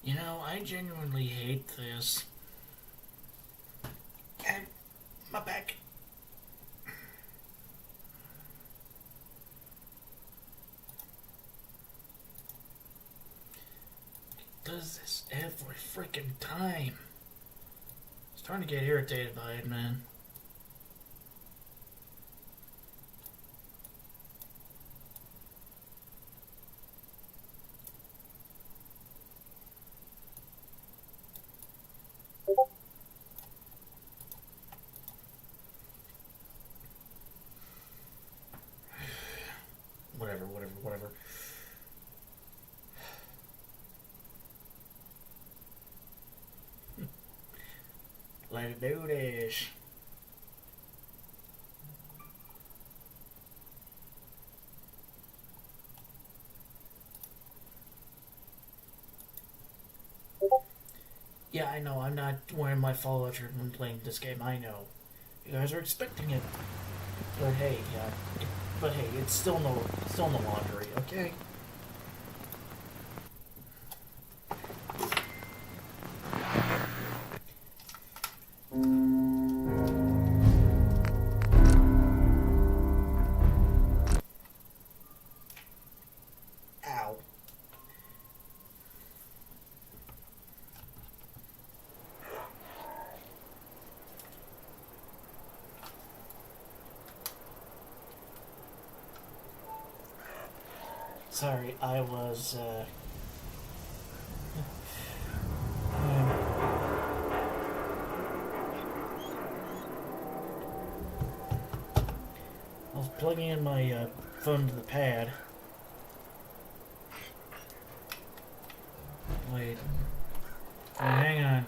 You know, I genuinely hate this. And my back. Does this every freaking time. Starting to get irritated by it, man. Whatever. Let's do this. Yeah, I know, I'm not wearing my Fallout shirt when playing this game, I know. You guys are expecting it. But hey, it's still no laundry, okay? Ow. Sorry, I was, I was plugging in my phone to the pad. Wait. Hang on.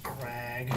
Crag.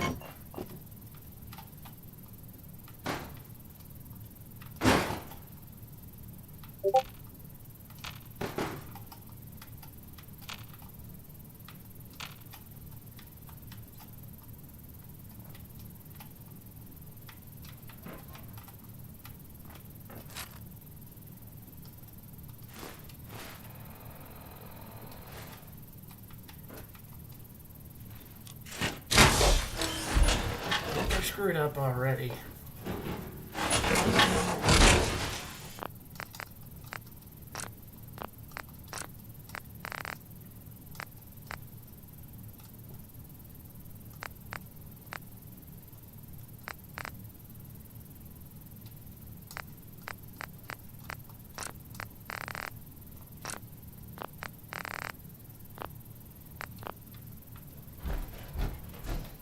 I screwed up already.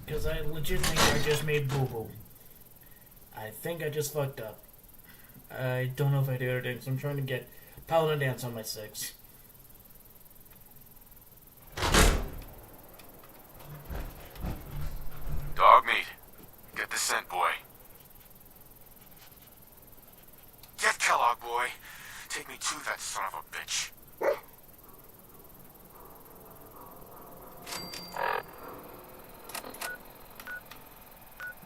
Because I legit think I just made boo-boo. I think I just fucked up. I don't know if I did or didn't, so I'm trying to get Paladin Dance on my 6. Dog meat. Get the scent, boy. Get Kellogg, boy. Take me to that son of a bitch.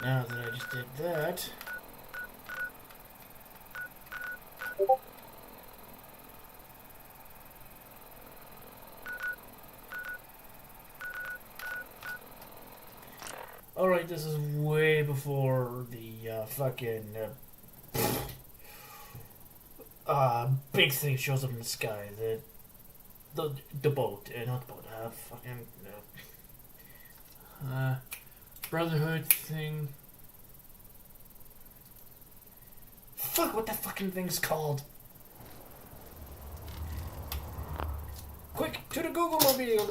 Now that I just did that... Alright, this is way before the fucking... big thing shows up in the sky. The boat. Not the boat. Fucking no. Brotherhood thing. Fuck, what that fucking thing's called? Quick, to the Google mobile!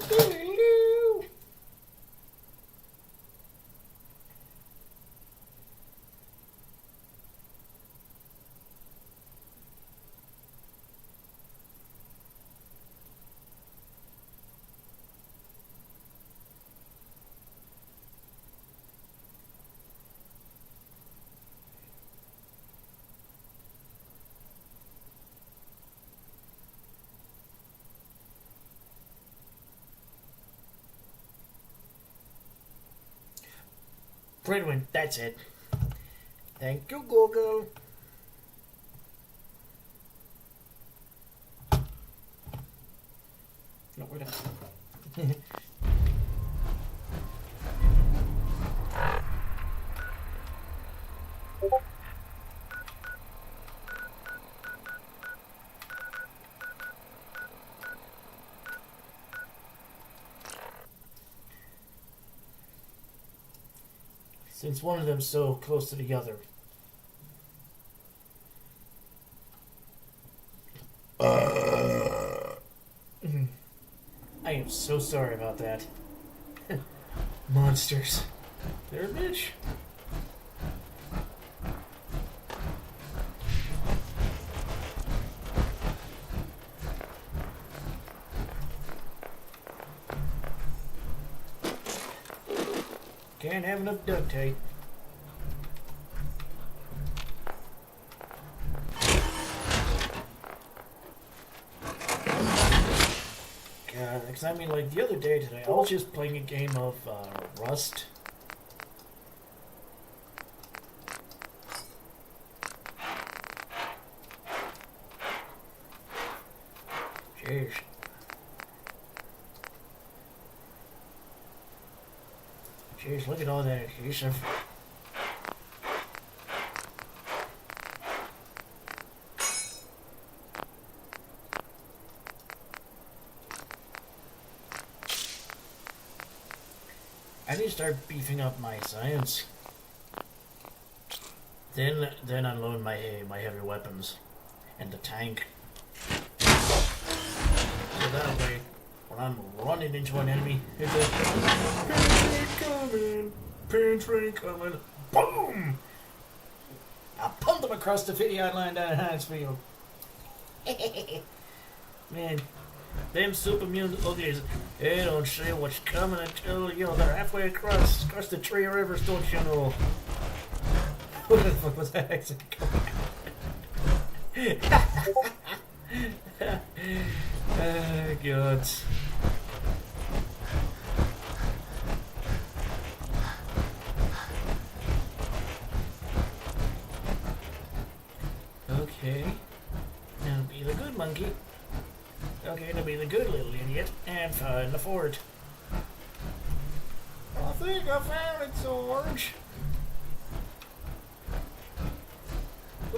Bridwin, that's it. Thank you, Google. No, where the... Since one of them's so close to the other. I am so sorry about that. Monsters. They're a bitch. Can't have enough duct tape. God, because I mean, like the other day today, I was just playing a game of Rust. Jeez. Jeez, look at all that adhesive. I need to start beefing up my science. Then unload my heavy weapons and the tank. So that way, when I'm running into an enemy, it's like, pinch rain coming, boom! I pumped them across the 50-yard line down at Hinesfield. Man, them super mutant uglies, they don't see what's coming until, you know, they're halfway across the Tree Rivers, don't you know? What the fuck was that accent coming? Oh, God. Okay. Now be the good monkey. Okay, now be the good little idiot and find the fort. I think I found it, Sarge.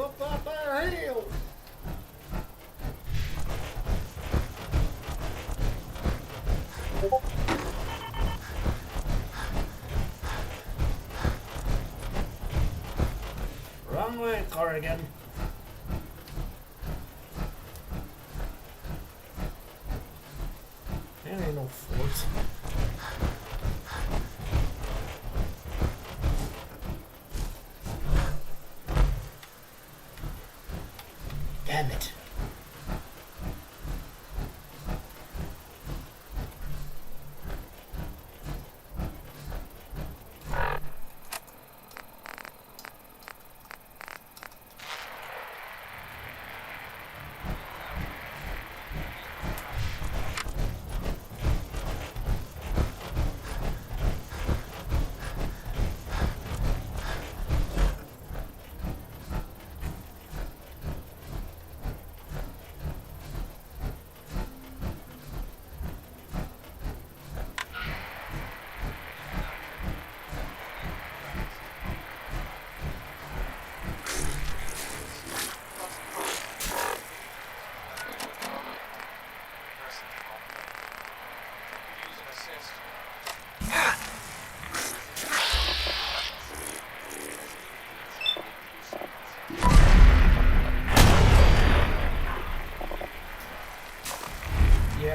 Up that there hill. Wrong way, Corrigan. There ain't no fort. Damn it.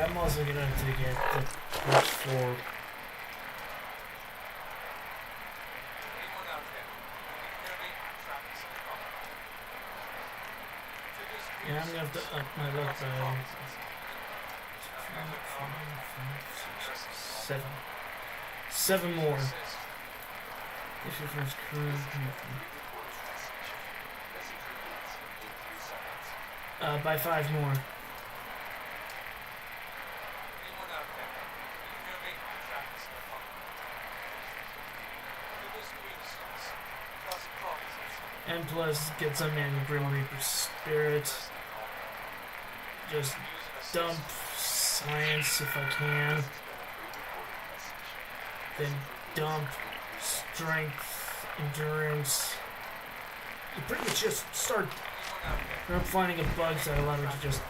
I'm also gonna have to get the parts for. Yeah, I'm gonna have to up my luck by 7. 7 more. If your first crew. By 5 more. And plus, get some in Grim Reaper Spirit. Just dump Science if I can. Then dump Strength, Endurance. You pretty much just start finding bugs that allow me to just,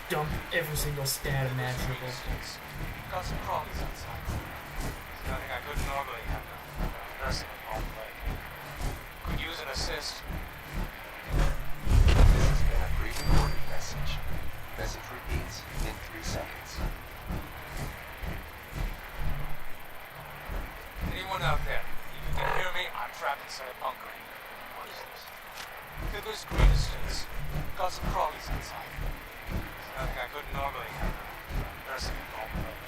dump every single stat imaginable. Got some crawlies outside. Nothing I couldn't normally have done. Nursing home play. Could use an assist. This has been a pre-recorded message. Message repeats in 3 seconds. Anyone out there? If you can hear me, I'm trapped inside a bunker. What is this? Fiddler's Green Estates. Got some crawlies outside. Nothing I couldn't normally have done. Nursing home play.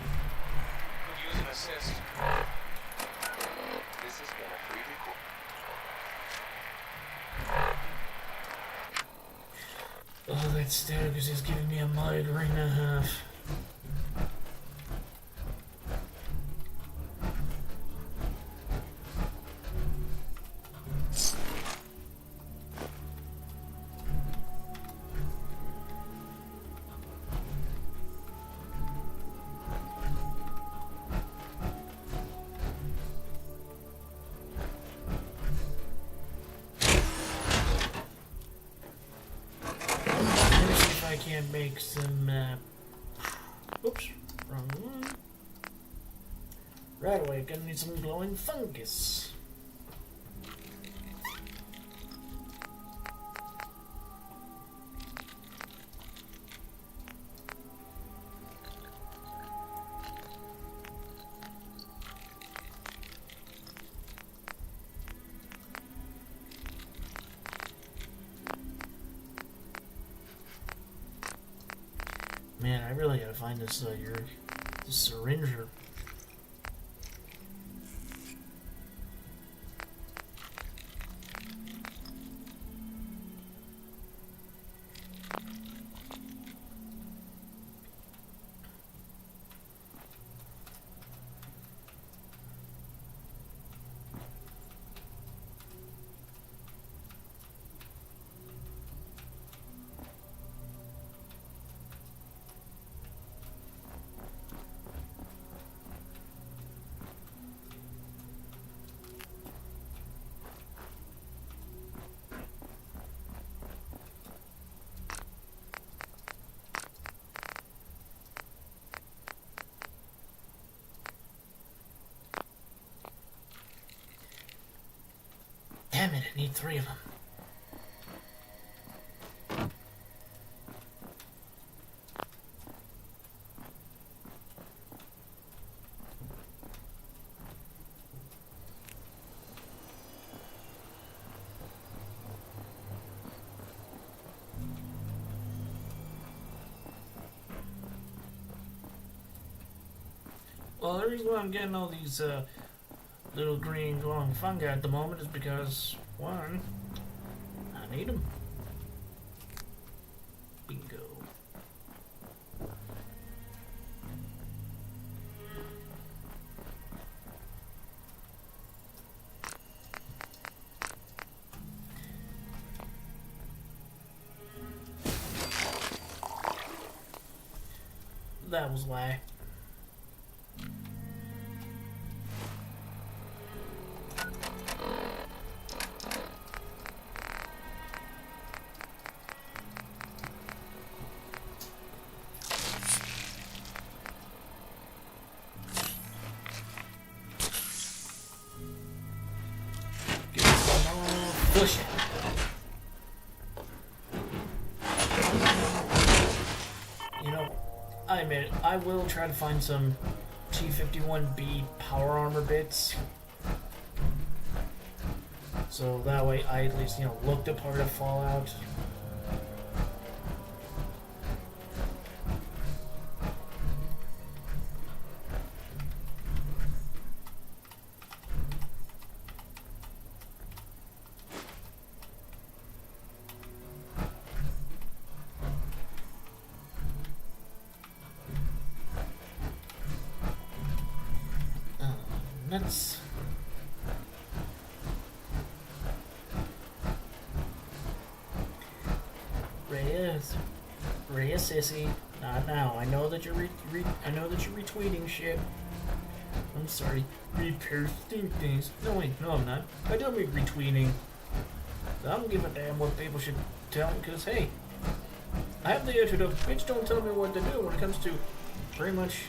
Could use an assist. This has been a pre-recorded. Oh, that static is just giving me a migraine and a half. I can't make some, oops, wrong one. Right away, gonna need some glowing fungus. Man, I really gotta find this, this syringer. Damn it, I need 3 of them. Well, the reason why I'm getting all these, little green glowing fungi at the moment is because, one, I need them. Bingo. That was why. Push it. I admit it, I will try to find some T-51B power armor bits. So that way I at least, look the part of Fallout. Let's... Rhea, sissy, not now. I know that you're retweeting shit. I'm sorry. Reposting things. No wait, no I'm not. I don't be retweeting. I don't give a damn what people should tell me, because hey, I have the attitude of bitch don't tell me what to do when it comes to pretty much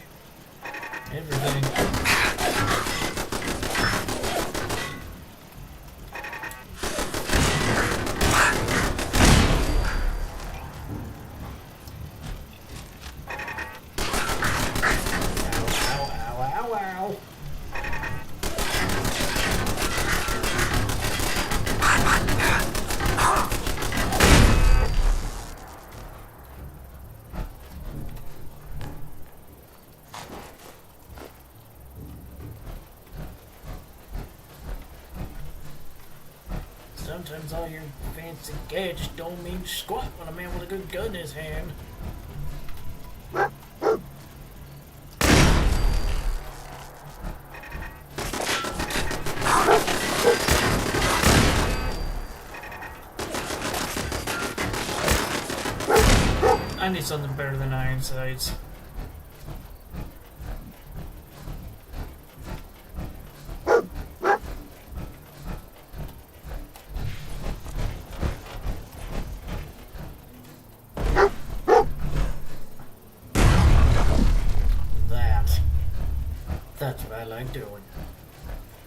everything. Sometimes all your fancy gadgets don't mean squat when a man with a good gun in his hand. I need something better than iron sights. That's what I like doing.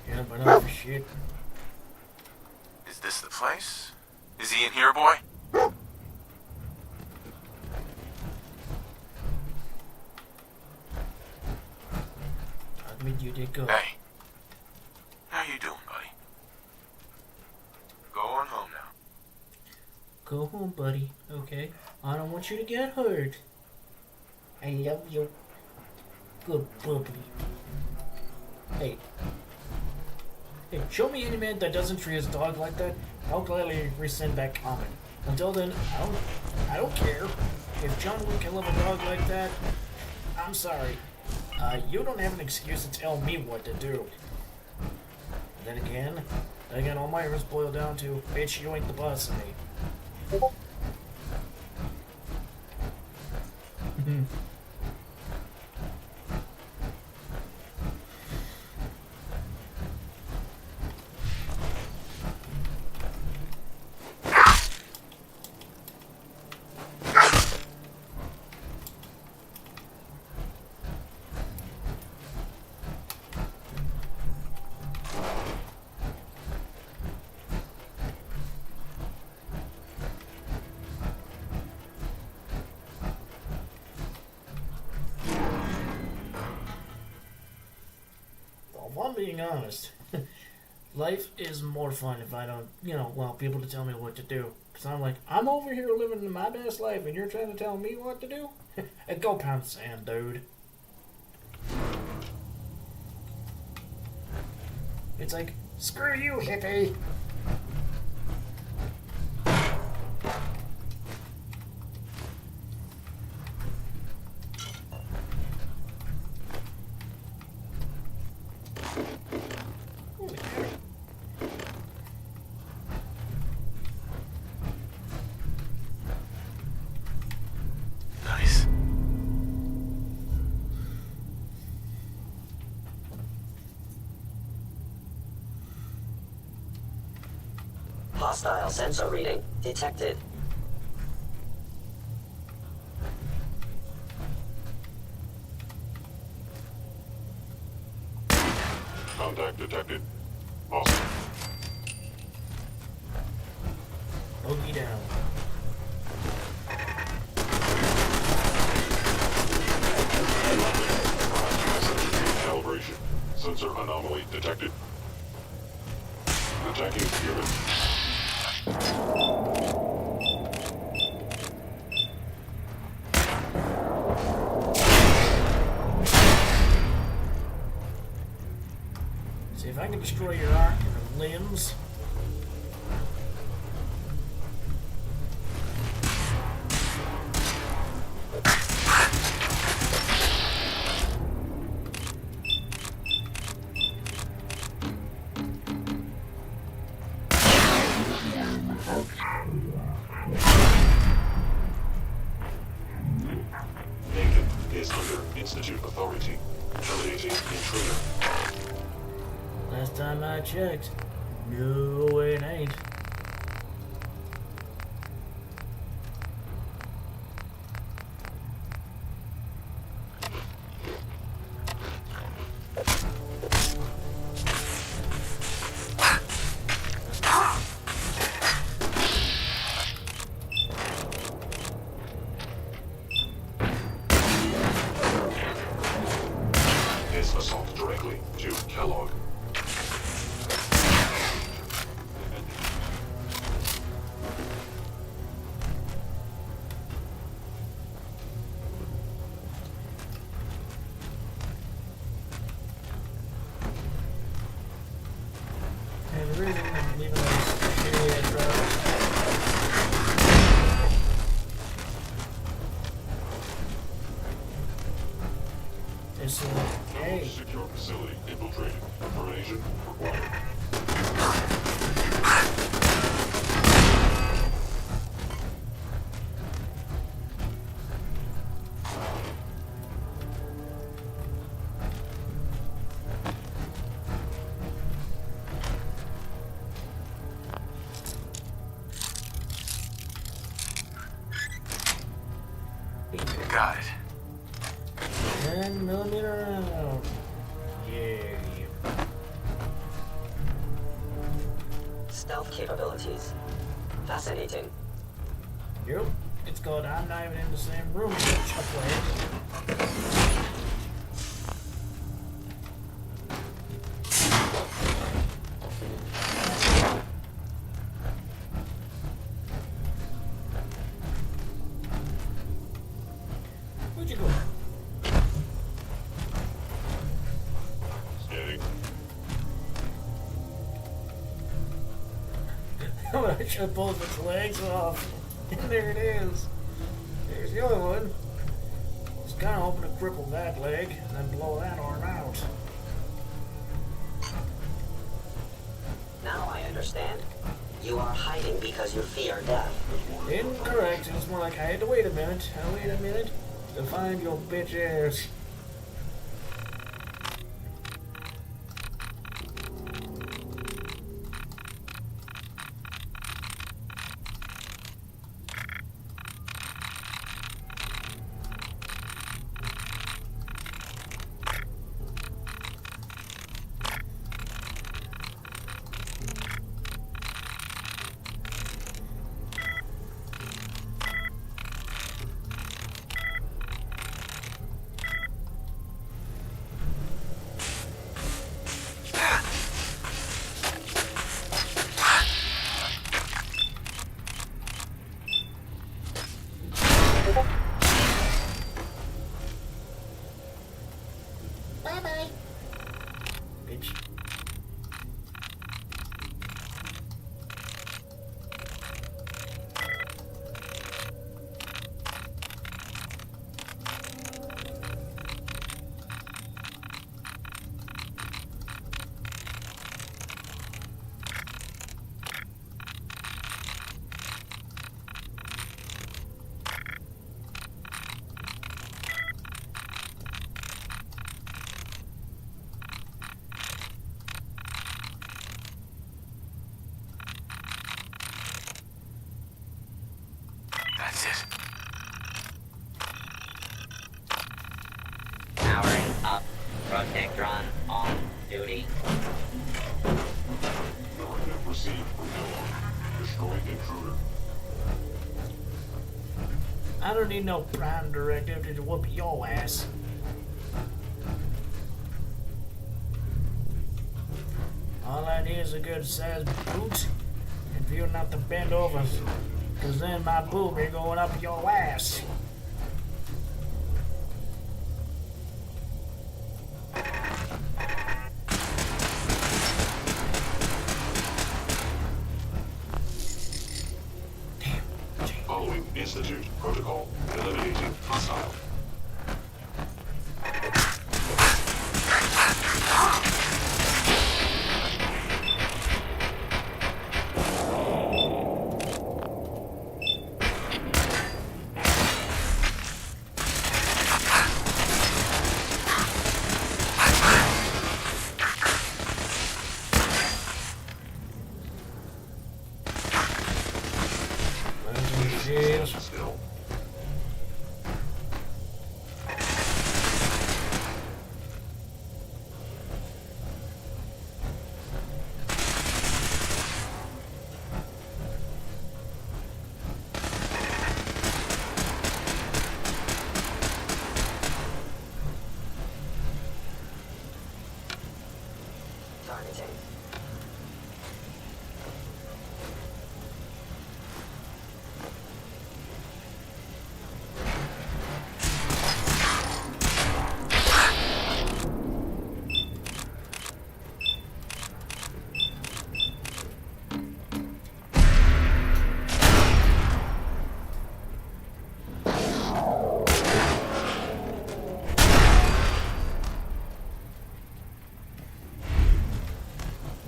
Yeah, but not for shit. Is this the place? Is he in here, boy? Admit you did good. Hey. How you doing, buddy? Go on home now. Go home, buddy. Okay? I don't want you to get hurt. I love you. Good puppy. Hey. Hey, show me any man that doesn't treat his dog like that. I'll gladly rescind that comment. Until then, I don't care. If John Wick can love a dog like that, I'm sorry. You don't have an excuse to tell me what to do. Then again, all my errors boil down to, bitch, you ain't the boss of me. If I'm being honest, life is more fun if I don't, want people to tell me what to do. Because I'm like, I'm over here living my best life and you're trying to tell me what to do? Go pound sand, dude. It's like, screw you, hippie. Nice. Hostile sensor reading detected. Contact detected. Awesome. Boogie down. detected. Attacking human. See if I can destroy your arm, your limbs. Agent is under Institute authority. Terminating intruder. Last time I checked, no it ain't. Is assault directly to Kellogg. And the reason I'm leaving this area drive. Is hey, Secure facility infiltrated. Termination required. Got it. 10mm round. Yeah. Stealth capabilities. Fascinating. Yep. It's called I'm not even in the same room as that chucklehead. Where'd you go? Scanning. I should have pulled its legs off. And there it is. There's the other one. I was kind of hoping to cripple that leg and then blow that arm out. Now I understand. You are hiding because you fear death. Incorrect. It was more like I had to wait a minute. To find your bitch ass. Bye-bye. Bitch. That's it. Powering up. Protectron on duty. Directive received from Kellogg. Destroy intruder. I don't need no prime directive to whoop your ass. All I need is a good sized boot, and for you not to bend over, cause then my boot be going up your ass. Following Institute protocol. Eliminating hostile. Still. Targeting.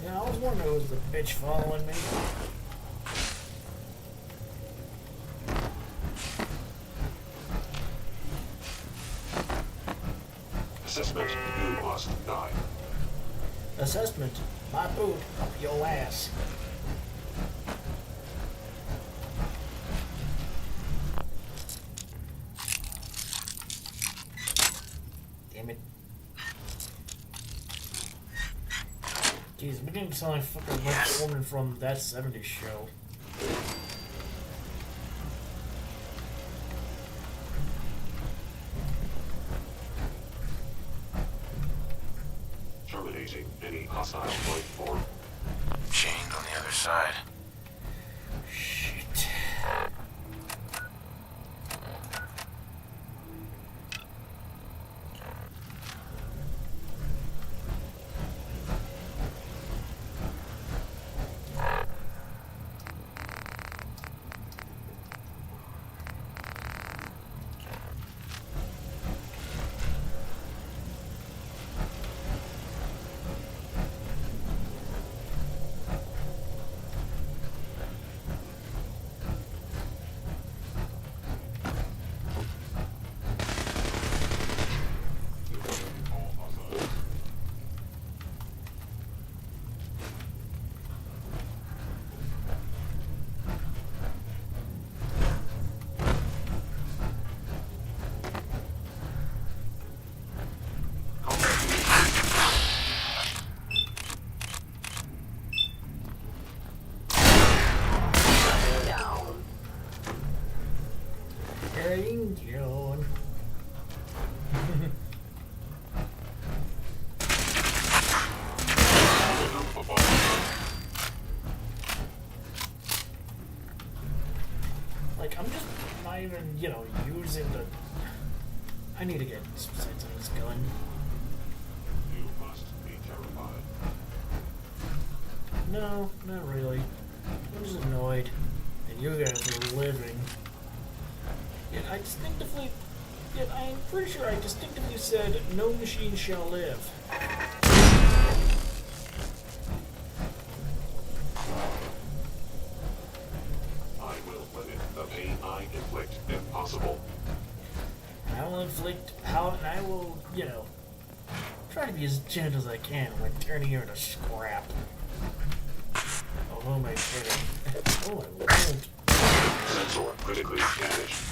Yeah, I was wondering who was the bitch following me. Assessment. You must die. Assessment. My boot up your ass. Damn it. Jeez, we didn't sound like fucking Rex Woman from that 70s show. Terminating any hostile life form. Chained on the other side. Shit. John. Like, I'm just not even, using the... I need to get some sights on this gun. You must be terrified. No, not really. I'm just annoyed that you guys are living. Yet I'm pretty sure I distinctively said, no machine shall live. I will limit the pain I inflict if possible. I will inflict how, and I will, try to be as gentle as I can when turning you into scrap. Oh, who am I kidding? Oh, I won't. Sensor critically damaged.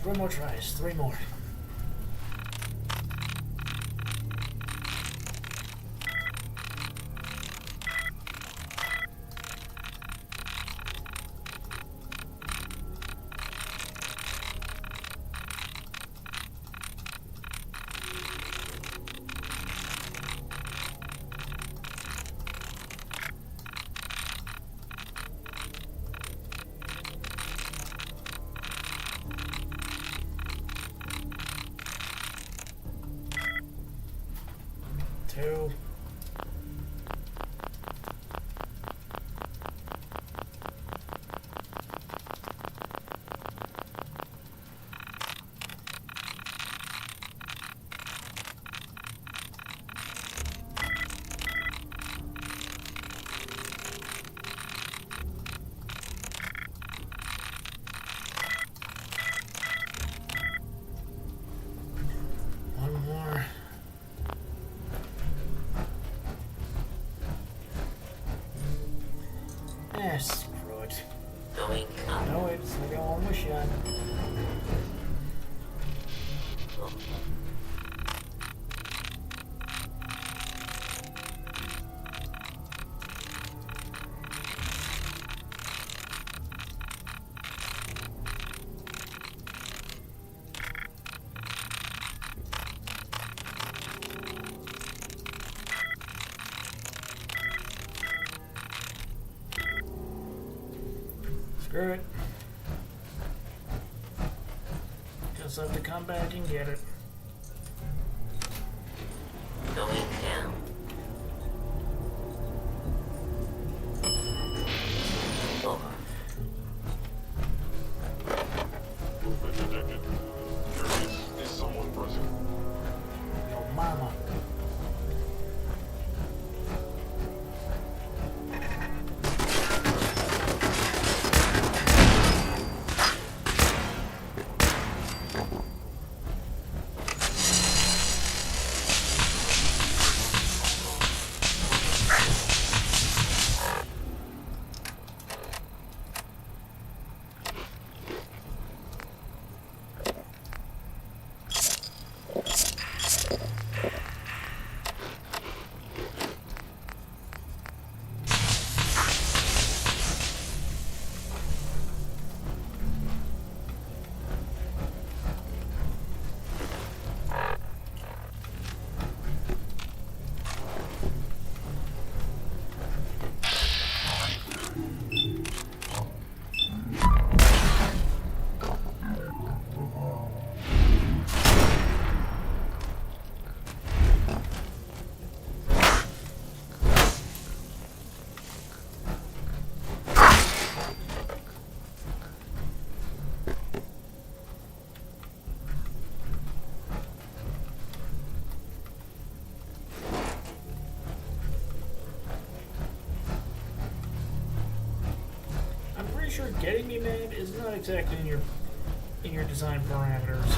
3 more tries. 3 more. Two. One more. Screw it. Going up. No, it's I got one more shot. Screw it. Guess I have to come back and get it. Going down. Over. Movement detected. There is someone present. Yo, mama. Sure, getting me mad is not exactly in your design parameters.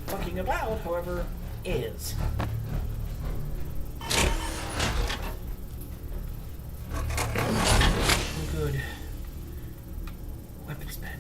Fucking about, however, is. Good. Weapons bench.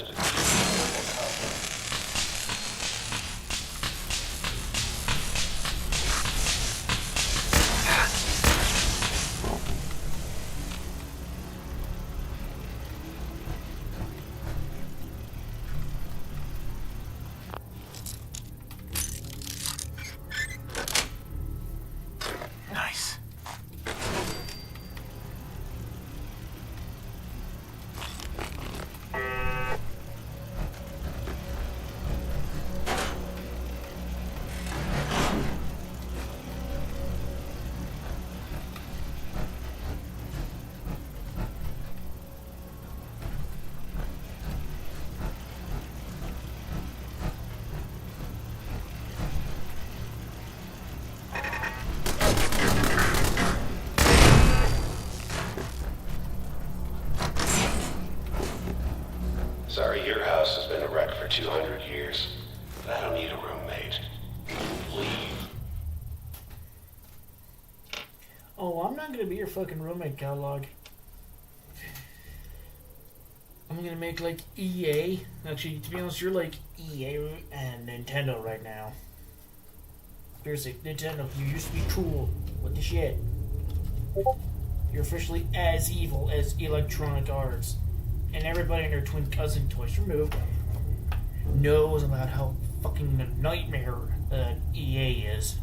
to the combat. Nice. Sorry, your house has been a wreck for 200 years. But I don't need a roommate. Leave. Oh, I'm not gonna be your fucking roommate, catalog. I'm gonna make like EA. Actually, to be honest, you're like EA and Nintendo right now. Seriously, Nintendo, you used to be cool. What the shit? You're officially as evil as Electronic Arts. And everybody and their twin cousin, Toys Removed, knows about how fucking a nightmare EA is.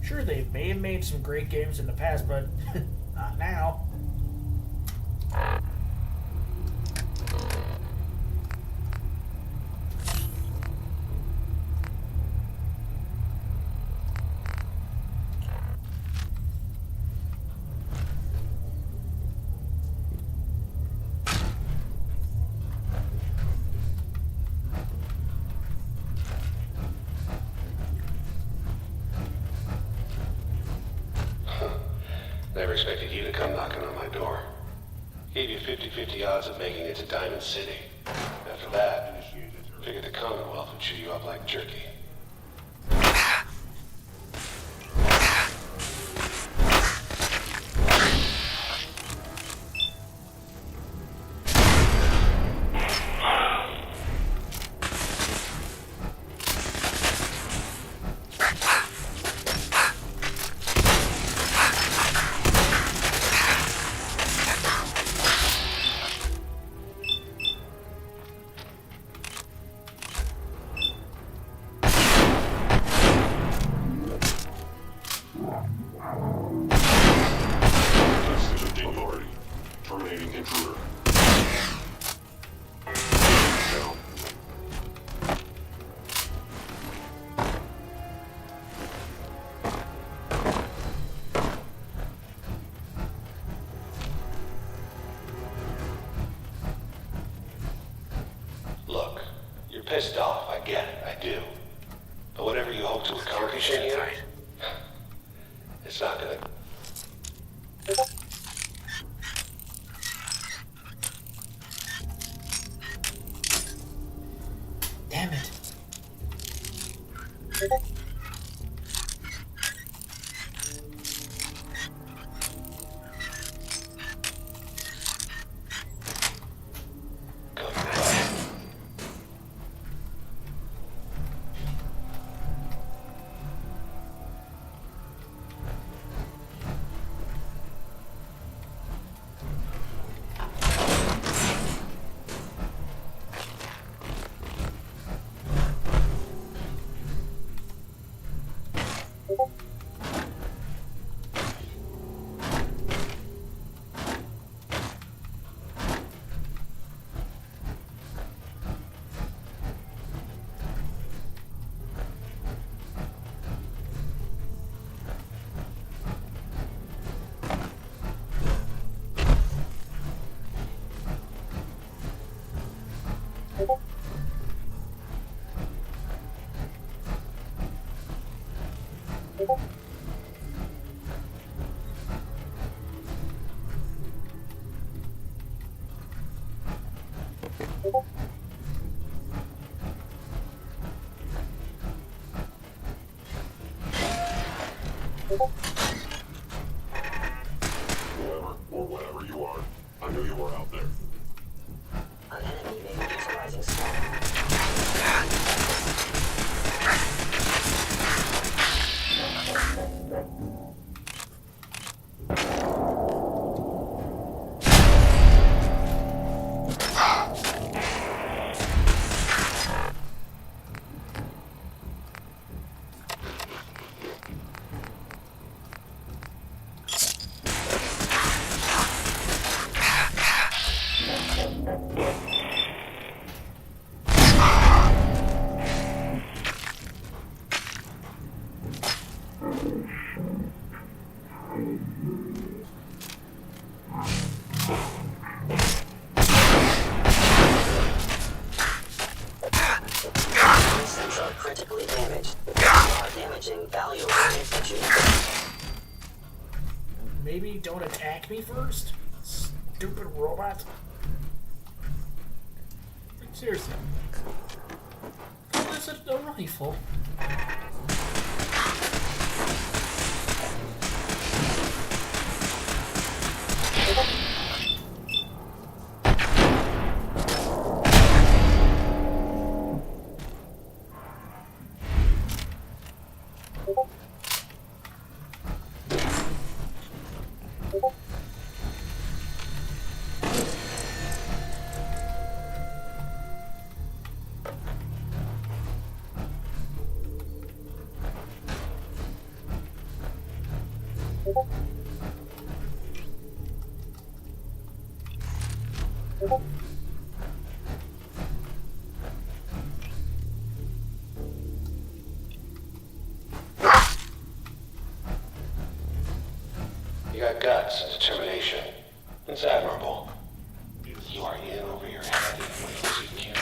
Sure, they may have made some great games in the past, but not now. Never expected you to come knocking on my door. Gave you 50-50 odds of making it to Diamond City. After that, figured the Commonwealth would chew you up like jerky. Testing authority. Terminating intruder. Down. Look, you're pissed off. I get it. I do. But whatever you hope to accomplish in here, it's not gonna. Damn it. Go your way. Whoever or whatever you are, I knew you were out there. security don't attack me first? Stupid robot. Like, seriously. This is a rifle. You got guts and determination. It's admirable. You are in over your head in ways you can't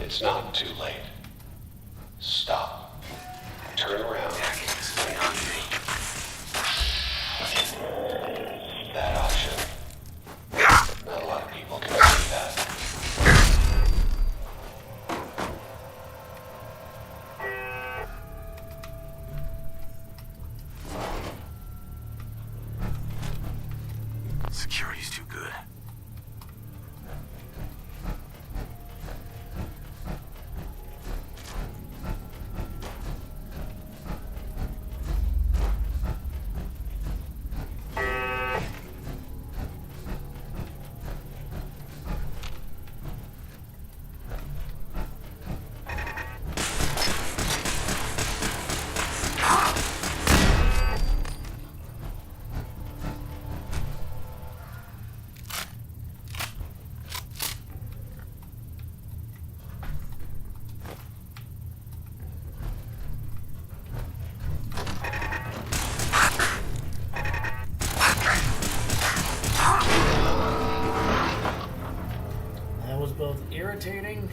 It's not too late. Stop. Turn around. That option. Not a lot of people can see that. Security's too good. Both irritating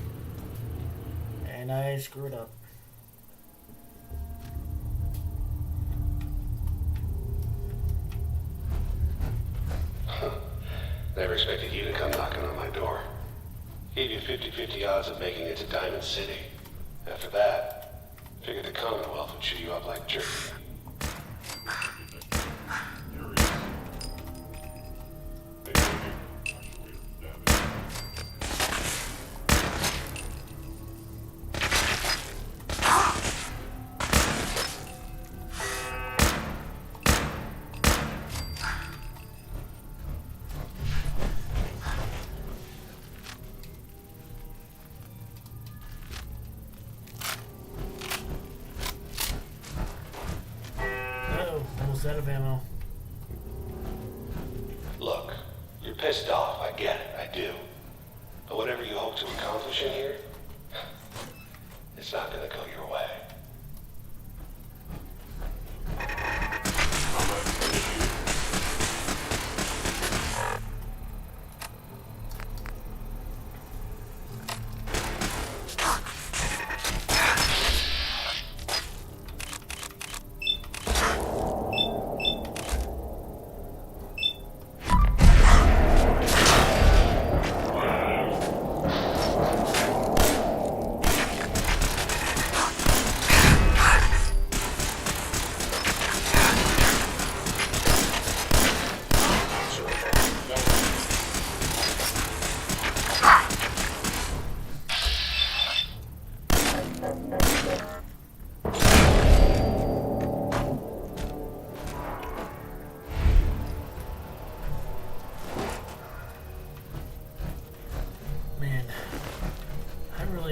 and I screwed up. Never expected you to come knocking on my door. Gave you 50-50 odds of making it to Diamond City. After that, figured the Commonwealth would chew you up like jerky. Almost out of ammo. Look, you're pissed off, I get it, I do. But whatever you hope to accomplish in here, it's not gonna go your way.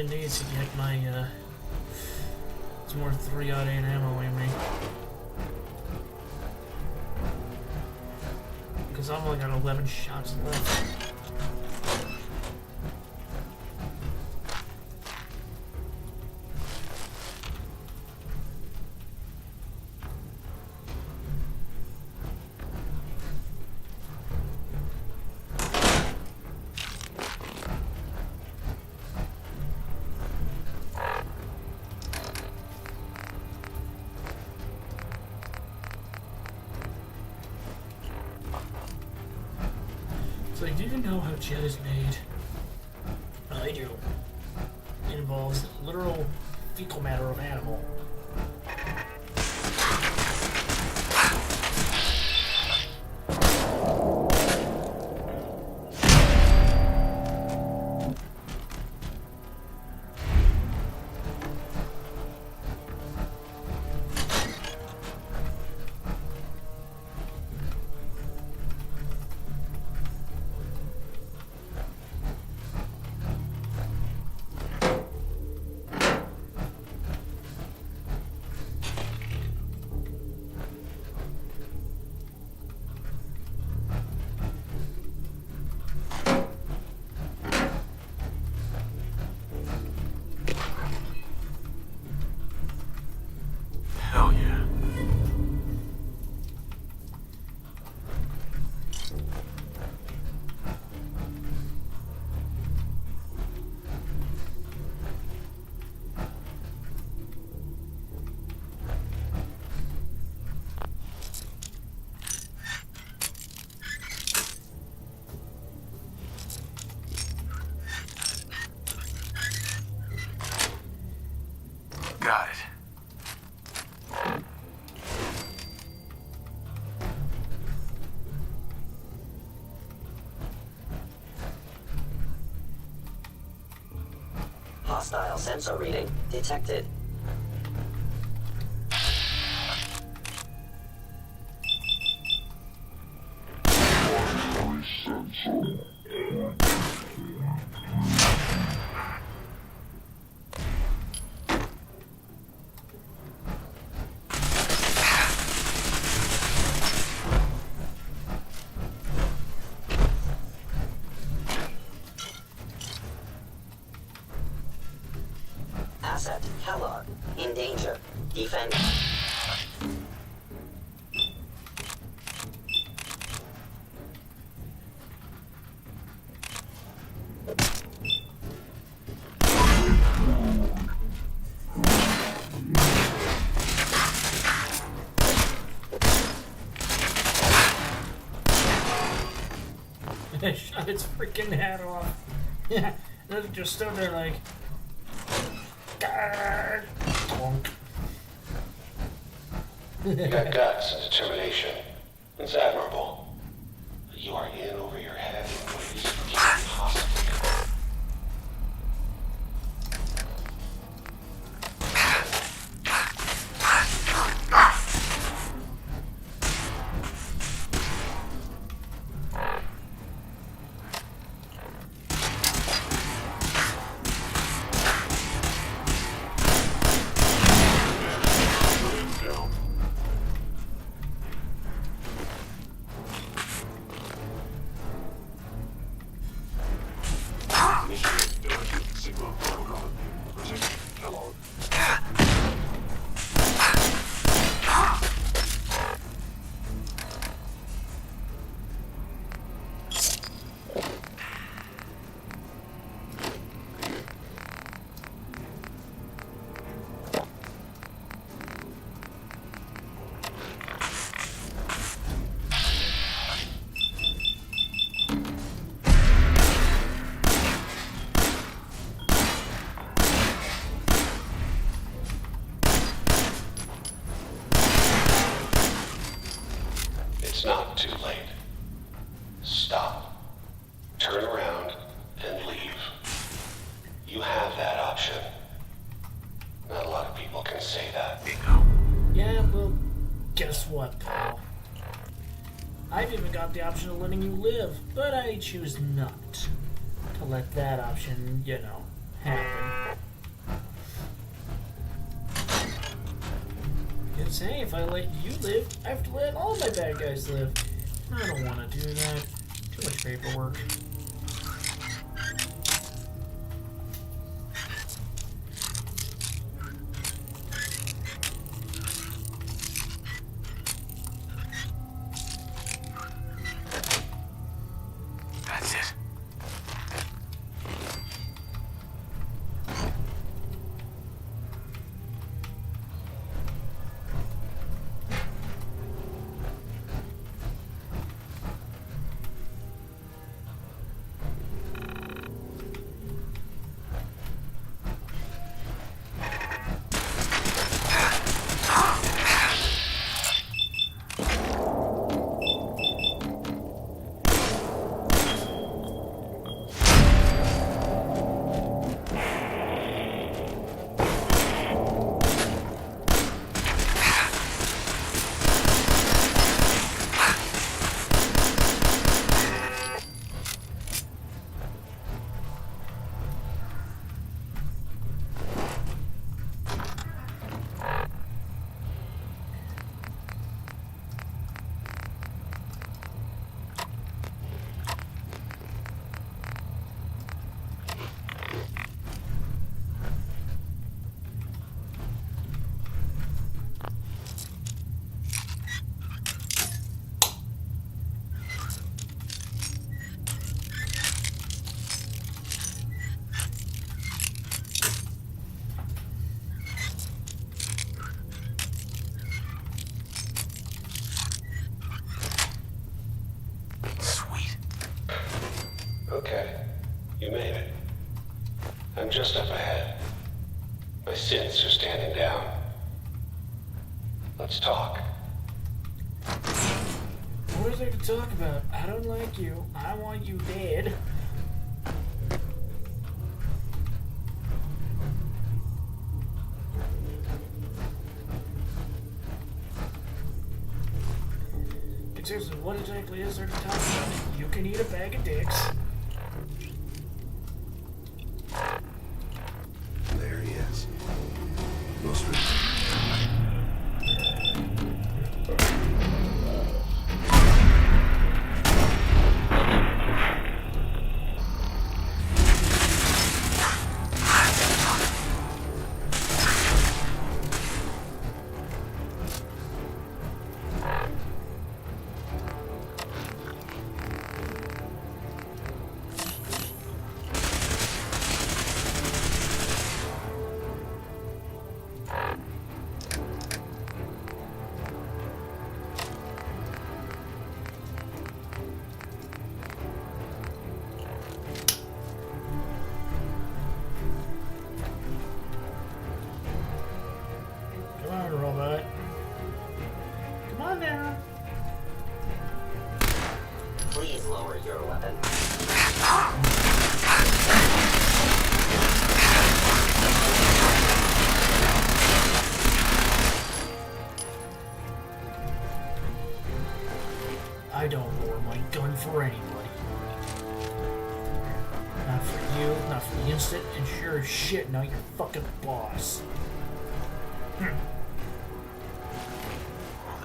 Needs to get my it's more 3-aught ammo in me, because I've only got 11 shots left. you know how jet is made? I do. It involves literal fecal matter of animal. Hell yeah. Got it. Hostile sensor reading detected. Asset Kellogg in danger. Defend. It shot its freaking head off. Yeah, it just stood there like. Clunk. You got guts and determination. It's admirable. But you are in over your head in ways you can't possibly control. It's not too late. Stop. Turn around and leave. You have that option. Not a lot of people can say that. Bingo. Yeah, well, guess what, pal? I've even got the option of letting you live, but I choose not to let that option, happen. It's hey, if I let you live, I have to let all my bad guys live. I don't want to do that. Too much paperwork. That's it. just up ahead. My synths are standing down. Let's talk. What is there to talk about? I don't like you. I want you dead. Seriously, what exactly is there to talk about? You can eat a bag of dicks. There he is. Most recent. Come on, robot. Come on now. Please lower your weapon. I don't lower my gun for anybody. Not for you, not for the instant, and sure as shit, not your fucking boss. All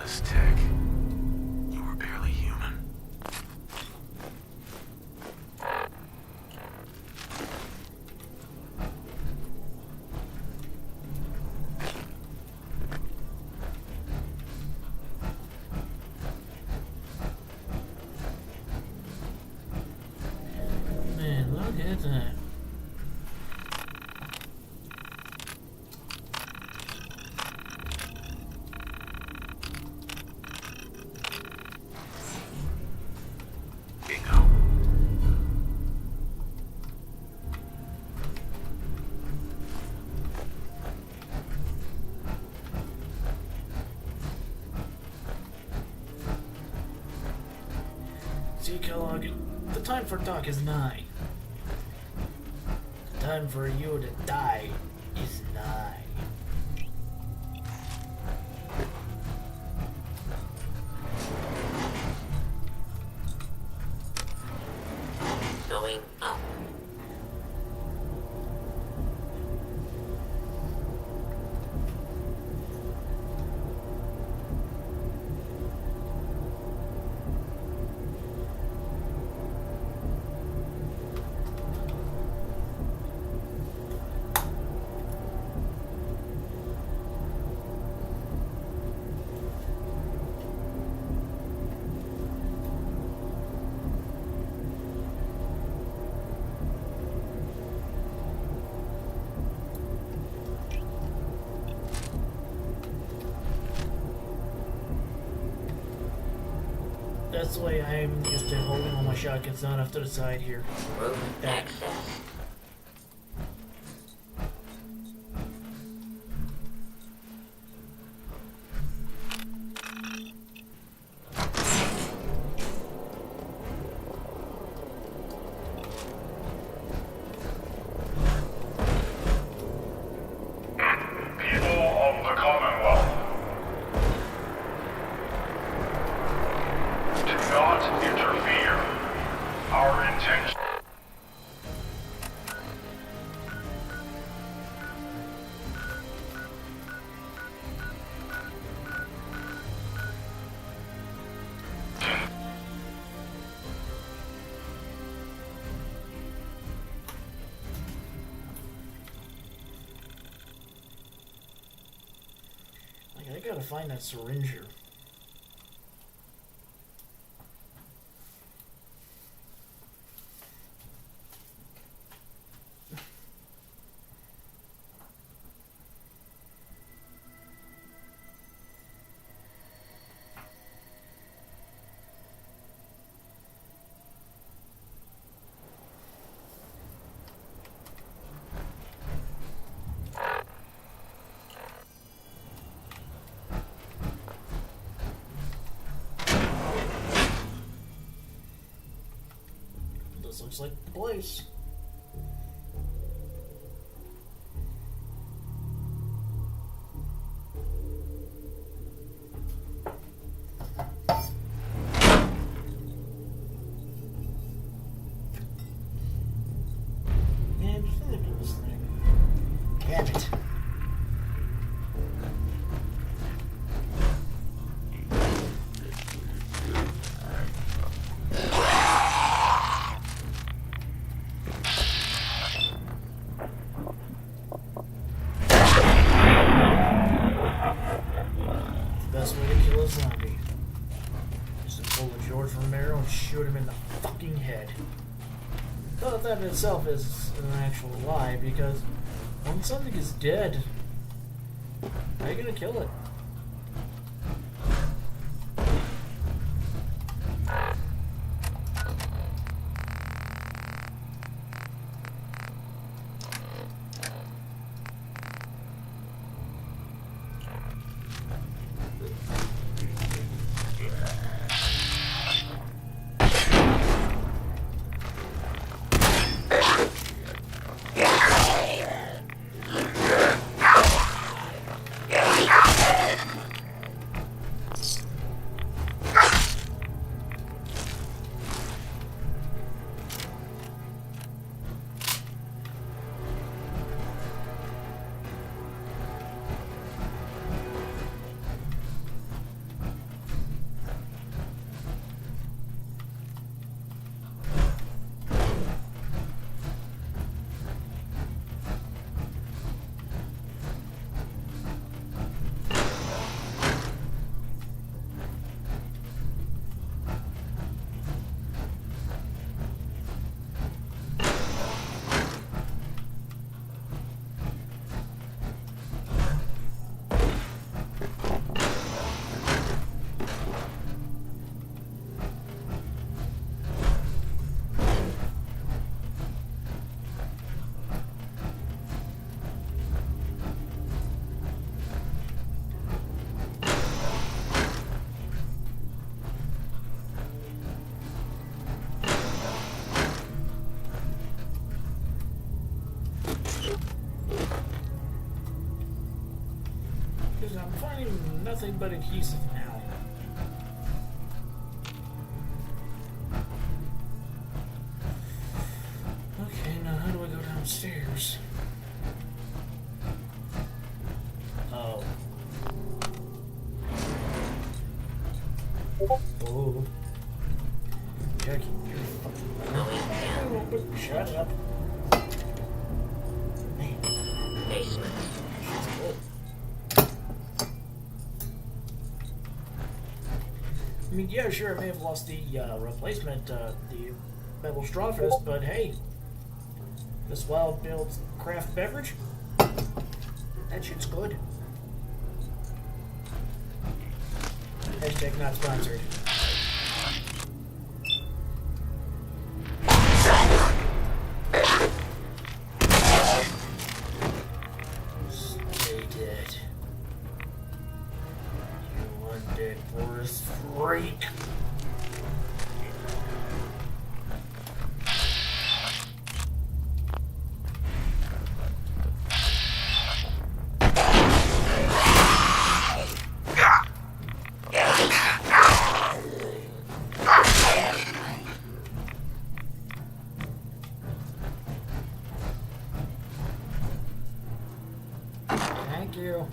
this tech. You were barely human. Man, look at that. Bingo. See, Kellogg, the time for talk is nigh. The time for you to die is nigh. Going up. That's the way I'm used to holding all my shotguns, not off to the side here. Room That. access. People of the Commonwealth, do not interfere. Our intention. Like, I gotta find that syringe here. looks like the place. Man, just look at this thing. Damn it. Best way to kill a zombie is to pull a George Romero and shoot him in the fucking head. But that in itself is an actual lie, because when something is dead, how are you gonna kill it? Because I'm finding nothing but adhesive now. Okay, now how do I go downstairs? Oh. Oh. Jackie, you're fucking... Shut up. Man. Basement. She's good. I mean, yeah, sure, I may have lost the replacement, the metal straw fist, but hey, this wild build craft beverage, that shit's good. Hashtag not sponsored. Stay dead. You undead forest freak. Thank you.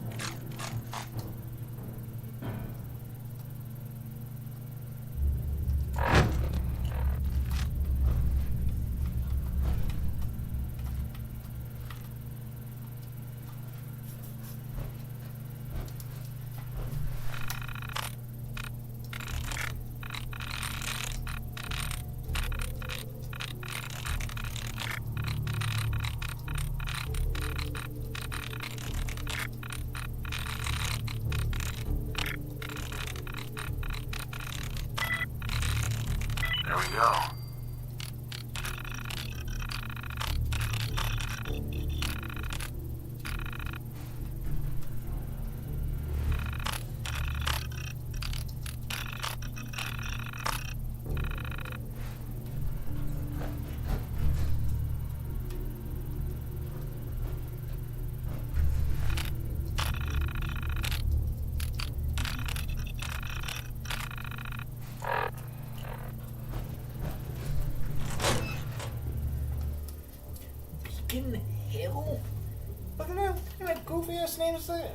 There we go. ass name is that?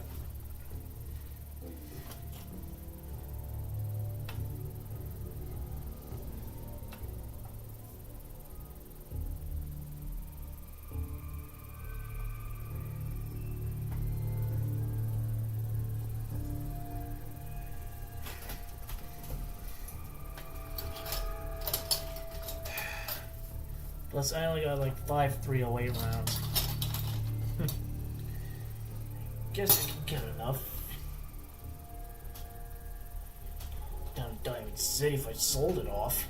Plus, I only got like 5 308 rounds. Guess I can get enough. Down in Diamond City if I sold it off.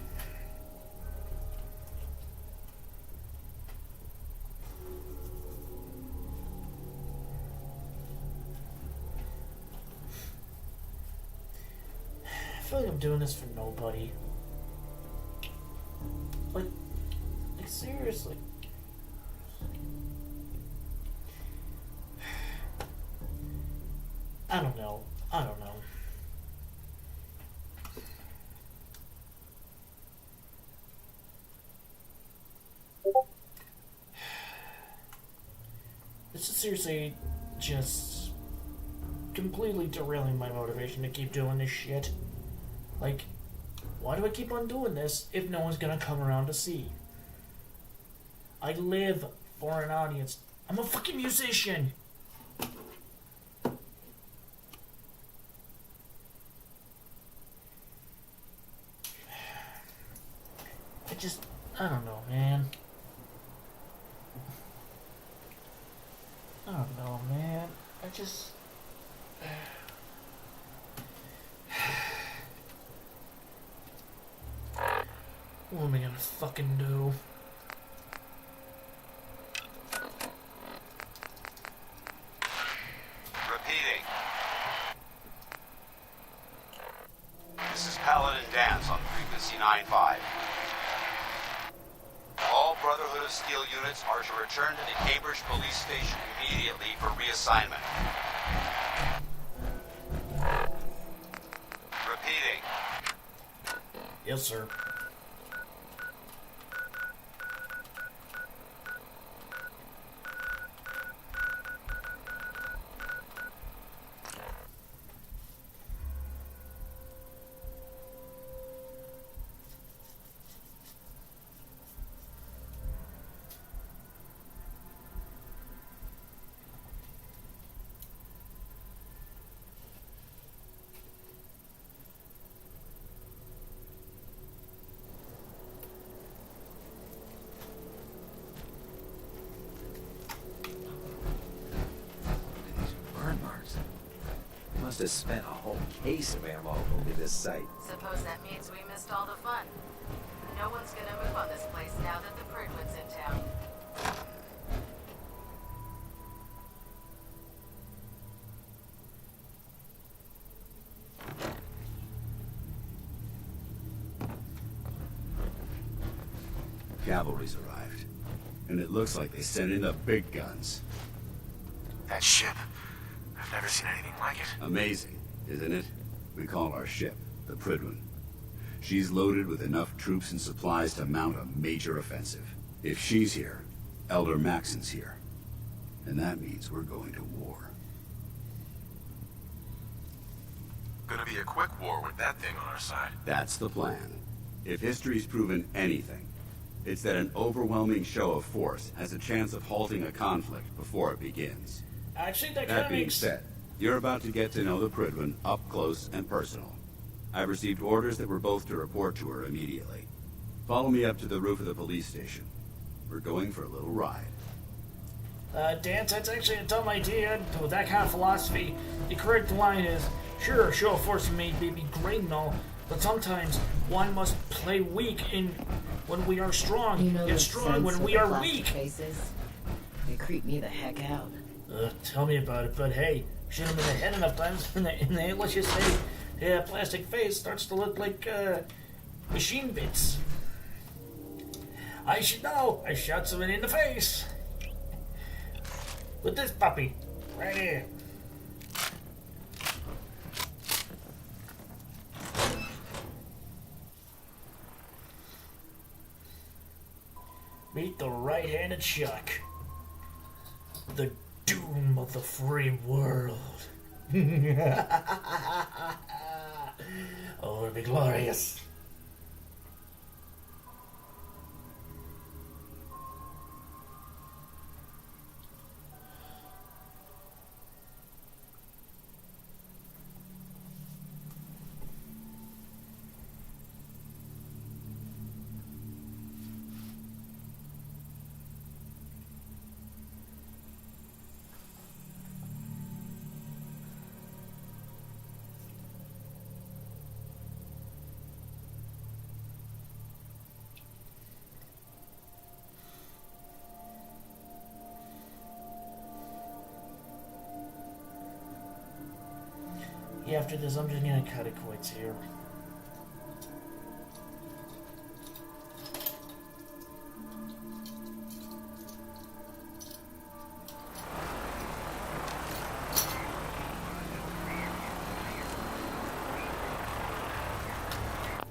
I feel like I'm doing this for nobody. Like seriously. I don't know. This is seriously just completely derailing my motivation to keep doing this shit. Like, why do I keep on doing this if no one's gonna come around to see? I live for an audience. I'm a fucking musician. I don't know, man. I don't know, man. What am I gonna fucking do? Repeating. This is Paladin Dance on frequency 9-5. All Brotherhood of Steel units are to return to the Cambridge Police Station immediately for reassignment. Repeating. Yes, sir. Must have spent a whole case of ammo over this site. Suppose that means we missed all the fun. No one's gonna move on this place now that the Pridwood's in town. Cavalry's arrived, and it looks like they sent in the big guns. That ship. I've never seen anything like it. Amazing, isn't it? We call our ship the Fratrum. She's loaded with enough troops and supplies to mount a major offensive. If she's here, Elder Maxon's here. And that means we're going to war. Gonna be a quick war with that thing on our side. That's the plan. If history's proven anything, it's that an overwhelming show of force has a chance of halting a conflict before it begins. Actually, That being said, you're about to get to know the Pridwood up close and personal. I've received orders that we're both to report to her immediately. Follow me up to the roof of the police station. We're going for a little ride. Dance, that's actually a dumb idea. With that kind of philosophy, the correct line is, sure, a show of force may be great and all, but sometimes one must play weak in when we are strong, you know, yet strong when we are weak. Faces. They creep me the heck out. Tell me about it, but hey, shoot them in the head enough times, and they let's just say, yeah, plastic face starts to look like, machine bits. I should know, I shot someone in the face. With this puppy, right here. Meet the right-handed shark. The doom of the free world. Oh, it'll be glorious. Yeah, after this, I'm just gonna cut it quits here.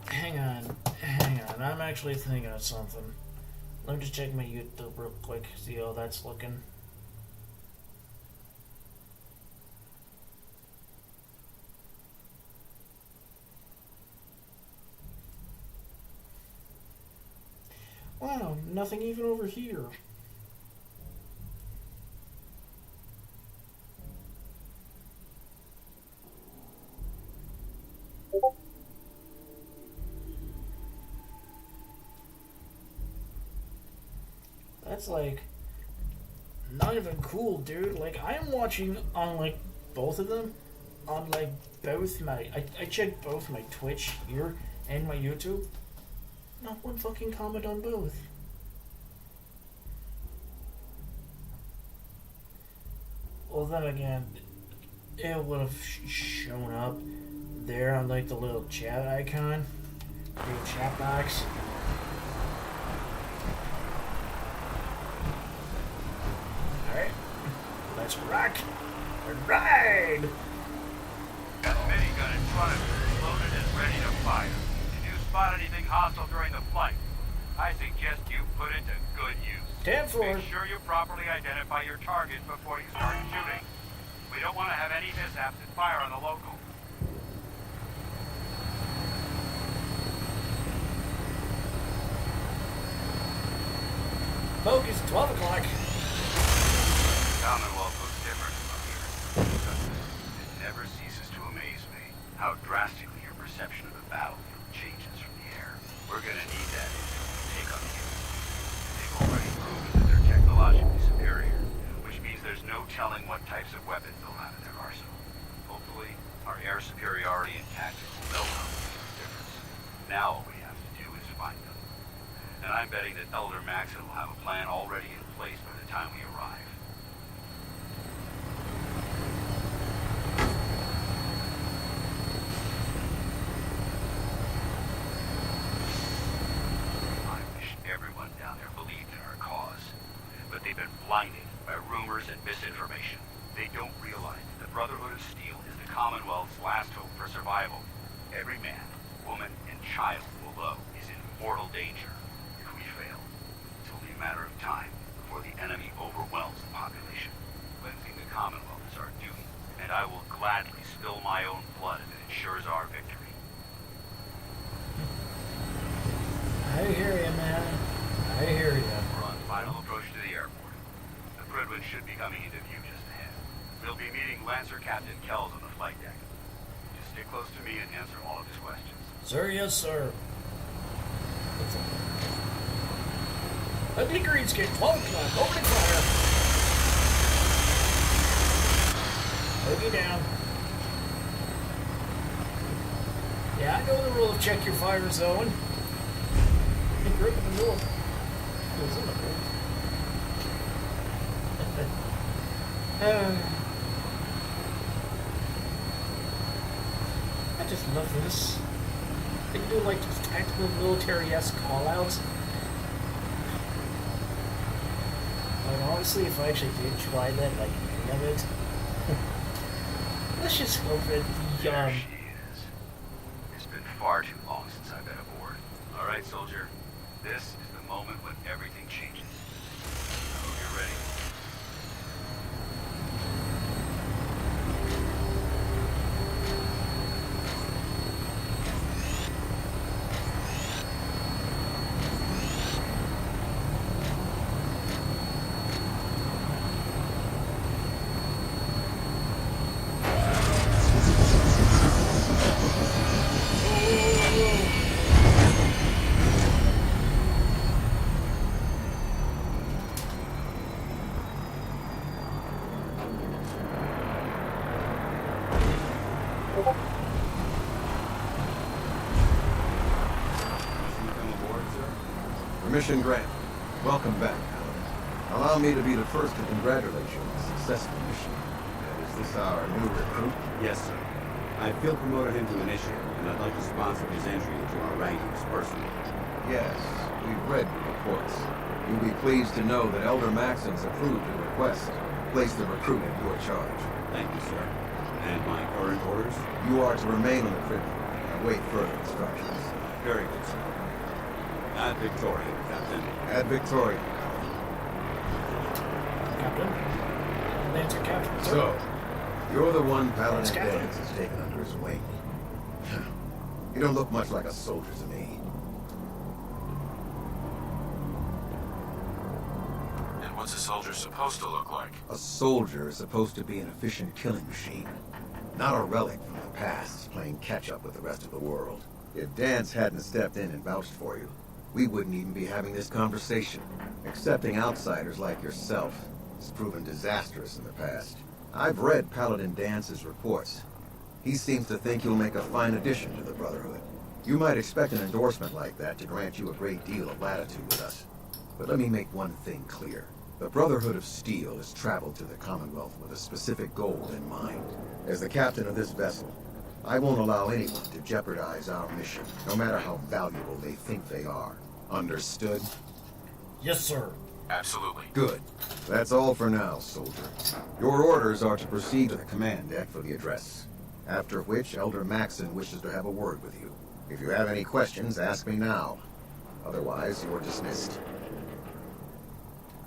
Hang on. I'm actually thinking of something. Let me just check my YouTube real quick, see how that's looking. Wow, nothing even over here. That's like not even cool, dude. Like I am watching on like both of them on like both my I checked both my Twitch here and my YouTube. Not one fucking comment on both. Well, then again, it would have shown up there on like the little chat icon, the chat box. Alright, let's rock and ride! Got a minigun in front of you, loaded and ready to fire. If you spot anything hostile during the flight, I suggest you put it to good use. 10-4. Make sure you properly identify your target before you start shooting. We don't want to have any mishaps and fire on the local. Focus, 12 o'clock. Commonwealth looks different from here. It never ceases to amaze me how drastically your perception of the battlefield changes from the air. We're gonna need that to take on the enemy. They've already proven that they're technologically superior, which means there's no telling what types of weapons they'll have in their arsenal. Hopefully, our air superiority and tactics will know how to make the difference. Now all we have to do is find them. And I'm betting that Elder Maxon will have a plan already in place by the time we arrive. I wish everyone down there believed in our cause. But they've been blinded by rumors and misinformation. They don't realize that the Brotherhood of Steel is the Commonwealth's last hope for survival. Every man, woman, and child below is in mortal danger. If we fail, it's only a matter of time before the enemy overwhelms the population. Cleansing the Commonwealth is our duty, and I will gladly spill my own blood if it ensures our victory. I hear you, man. I hear you. We're on final approach to the airport. The Fratrum should be coming into view just ahead. We'll be meeting Lancer Captain Kells on the flight deck. Just stick close to me and answer all of his questions. Sir, yes, sir. Ugly green skin, 12 o'clock, opening fire. Boogie down. Yeah, I know the rule of check your fire zone. Grip in the north. It was in the north. I just love this. They do like these tactical military-esque call-outs. But honestly, if I actually did try that, like any of it, let's just hope that the There she is. It's been far too long since I've been aboard. All right, soldier. This is the moment when everything changes. I hope you're ready. come aboard, sir? Permission granted. Welcome back, Paladin. Allow me to be the first to congratulate you on a successful mission. Is this our new recruit? Yes, sir. I field promoted him to initiate, and I'd like to sponsor his entry into our rankings personally. Yes, we've read the reports. You'll be pleased to know that Elder Maxon's approved your request to place the recruit in your charge. Thank you, sir. And my current orders? You are to remain on the Fratrum and await further instructions. Very good, sir. At Victoriam, Captain. At Victoriam. Captain? Lancer Captain, sir. So, you're the one Paladin Yes, Captain. Dance has taken under his wing. You don't look much like a soldier to me. And what's a soldier supposed to look like? A soldier is supposed to be an efficient killing machine, not a relic from the past playing catch-up with the rest of the world. If Dance hadn't stepped in and vouched for you, we wouldn't even be having this conversation. Accepting outsiders like yourself has proven disastrous in the past. I've read Paladin Dance's reports. He seems to think you'll make a fine addition to the Brotherhood. You might expect an endorsement like that to grant you a great deal of latitude with us. But let me make one thing clear. The Brotherhood of Steel has traveled to the Commonwealth with a specific goal in mind. As the captain of this vessel, I won't allow anyone to jeopardize our mission, no matter how valuable they think they are. Understood? Yes, sir. Absolutely. Good. That's all for now, soldier. Your orders are to proceed to the command deck for the address. After which, Elder Maxon wishes to have a word with you. If you have any questions, ask me now. Otherwise, you're dismissed.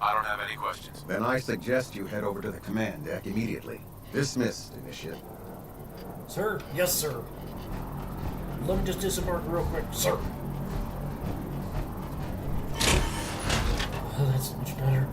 I don't have any questions. Then I suggest you head over to the command deck immediately. Dismissed, Initiate. Sir? Yes, sir. Let me just disembark real quick, sir. Oh, that's much better.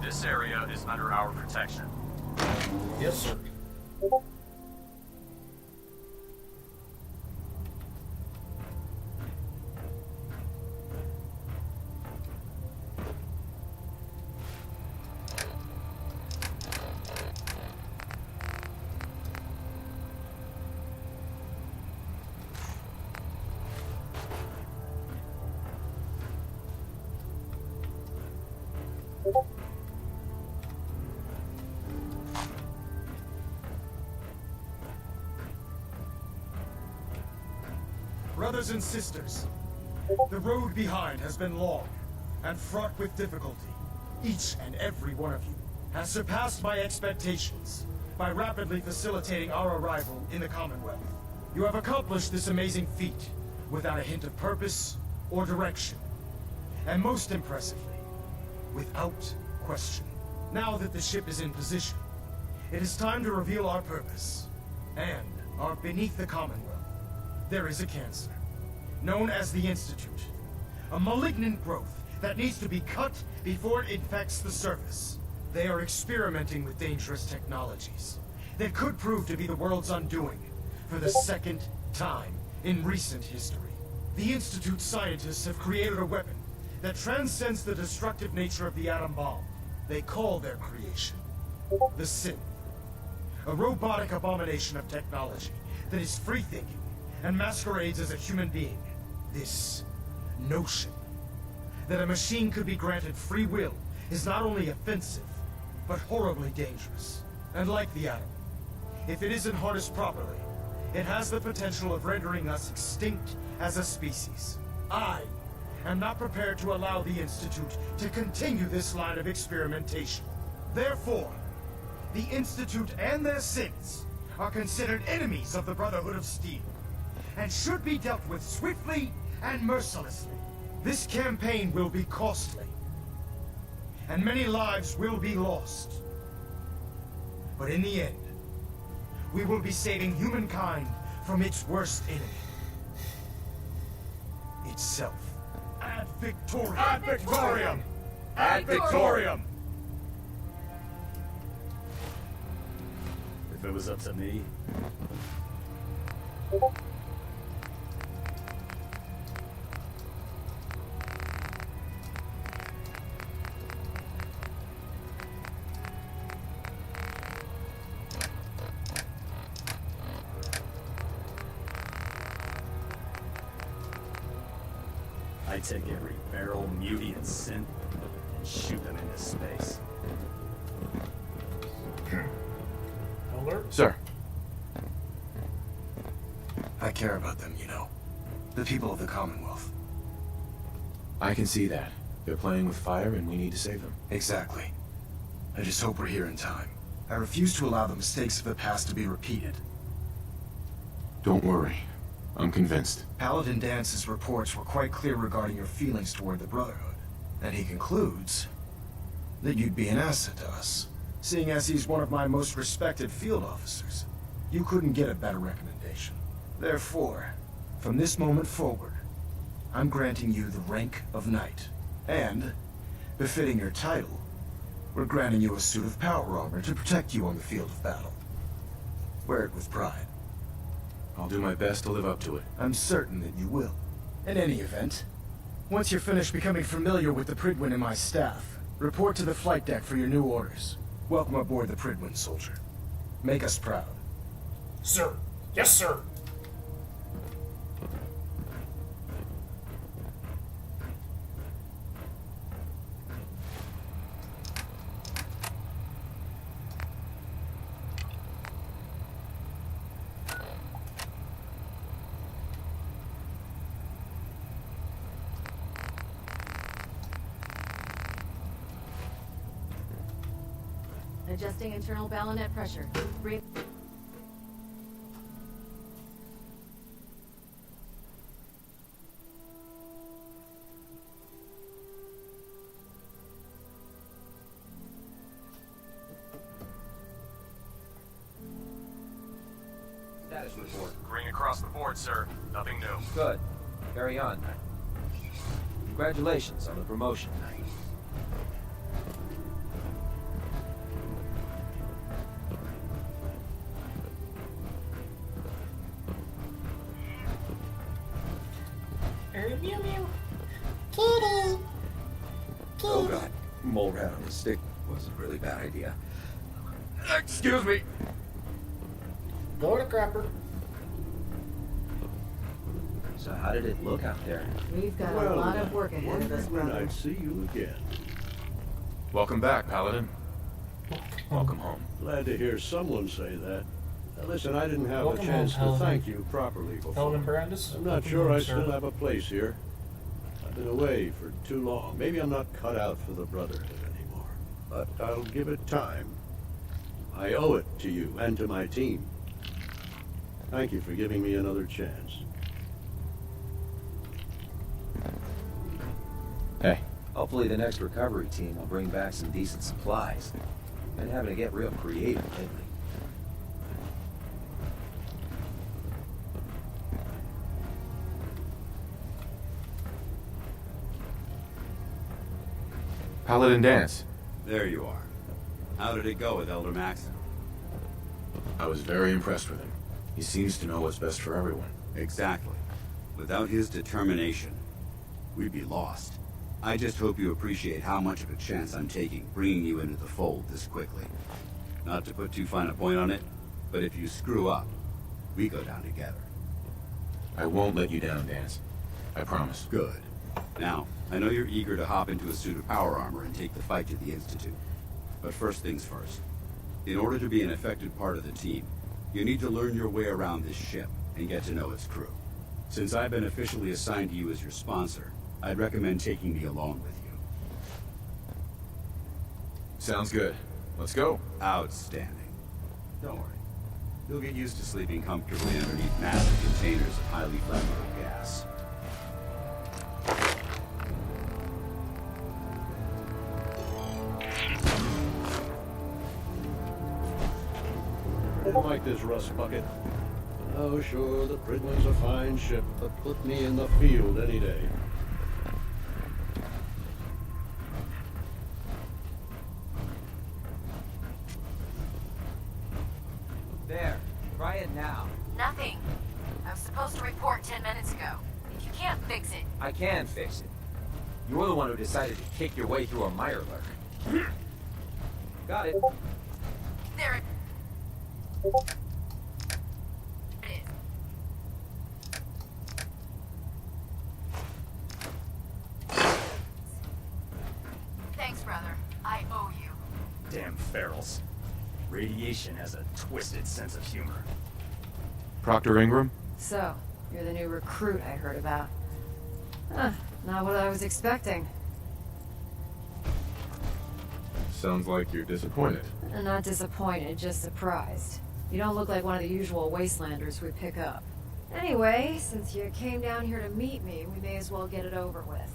This area is under our protection. Yes, sir. Brothers and sisters, the road behind has been long and fraught with difficulty. Each and every one of you has surpassed my expectations by rapidly facilitating our arrival in the Commonwealth. You have accomplished this amazing feat without a hint of purpose or direction. And most impressively, without question. Now that the ship is in position, it is time to reveal our purpose. And our beneath the Commonwealth, there is a cancer, known as the Institute. A malignant growth that needs to be cut before it infects the surface. They are experimenting with dangerous technologies that could prove to be the world's undoing for the second time in recent history. The Institute scientists have created a weapon that transcends the destructive nature of the atom bomb. They call their creation the Synth. A robotic abomination of technology that is free-thinking and masquerades as a human being. This notion that a machine could be granted free will is not only offensive, but horribly dangerous. And like the atom, if it isn't harnessed properly, it has the potential of rendering us extinct as a species. I am not prepared to allow the Institute to continue this line of experimentation. Therefore, the Institute and their synths are considered enemies of the Brotherhood of Steel, and should be dealt with swiftly and mercilessly. This campaign will be costly, and many lives will be lost. But in the end, we will be saving humankind from its worst enemy. Itself. Ad Victoriam! Ad Victoriam! Ad Victoriam! If it was up to me... I'd take every barrel, mutie, and synth and shoot them into space. Alert? Sir. I care about them, you know. The people of the Commonwealth. I can see that. They're playing with fire and we need to save them. Exactly. I just hope we're here in time. I refuse to allow the mistakes of the past to be repeated. Don't worry. I'm convinced. Paladin Dance's reports were quite clear regarding your feelings toward the Brotherhood. And he concludes that you'd be an asset to us, seeing as he's one of my most respected field officers. You couldn't get a better recommendation. Therefore, from this moment forward, I'm granting you the rank of Knight. And, befitting your title, we're granting you a suit of power armor to protect you on the field of battle. Wear it with pride. I'll do my best to live up to it. I'm certain that you will. In any event, once you're finished becoming familiar with the Pridwin and my staff, report to the flight deck for your new orders. Welcome aboard the Pridwin, soldier. Make us proud. Sir. Yes, sir. Adjusting internal ballonet pressure. Breathe. Status report. Green across the board, sir. Nothing new. Good. Carry on. Congratulations on the promotion. Mew mew. Kitty. Oh god, mole rat on his stick was a really bad idea. Excuse me. Go to crapper. So how did it look out there? We've got a lot of work ahead of us, brother. I'd see you again. Welcome back, Paladin. Welcome home. Glad to hear someone say that. Now, listen, I didn't have Welcome a chance home, to Paladin. thank you properly before. Paladin Brandis? I'm not Welcome sure home, I sir. still have a place here. I've been away for too long. Maybe I'm not cut out for the Brotherhood anymore. But I'll give it time. I owe it to you and to my team. Thank you for giving me another chance. Hey. Hopefully the next recovery team will bring back some decent supplies. Been having to get real creative lately. Paladin Dance. There you are. How did it go with Elder Maxon? I was very impressed with him. He seems to know what's best for everyone. Exactly. Without his determination, we'd be lost. I just hope you appreciate how much of a chance I'm taking bringing you into the fold this quickly. Not to put too fine a point on it, but if you screw up, we go down together. I won't let you down, Dance. I promise. Good. Now, I know you're eager to hop into a suit of power armor and take the fight to the Institute. But first things first. In order to be an effective part of the team, You need to learn your way around this ship and get to know its crew. Since I've been officially assigned to you as your sponsor, I'd recommend taking me along with you. Sounds good. Let's go. Outstanding. Don't worry. You'll get used to sleeping comfortably underneath massive containers of highly flammable gas. I like this rust bucket. Oh, sure, the Pridwin's a fine ship, but put me in the field any day. There. Try it now. Nothing. I was supposed to report 10 minutes ago. If you can't fix it... I can fix it. You're the one who decided to kick your way through a mirelurk. Got it. There it is. Thanks, brother. I owe you. Damn ferals. Radiation has a twisted sense of humor. Proctor Ingram? So, you're the new recruit I heard about. Huh, not what I was expecting. Sounds like you're disappointed. Not disappointed, just surprised. You don't look like one of the usual wastelanders we pick up. Anyway, since you came down here to meet me, we may as well get it over with.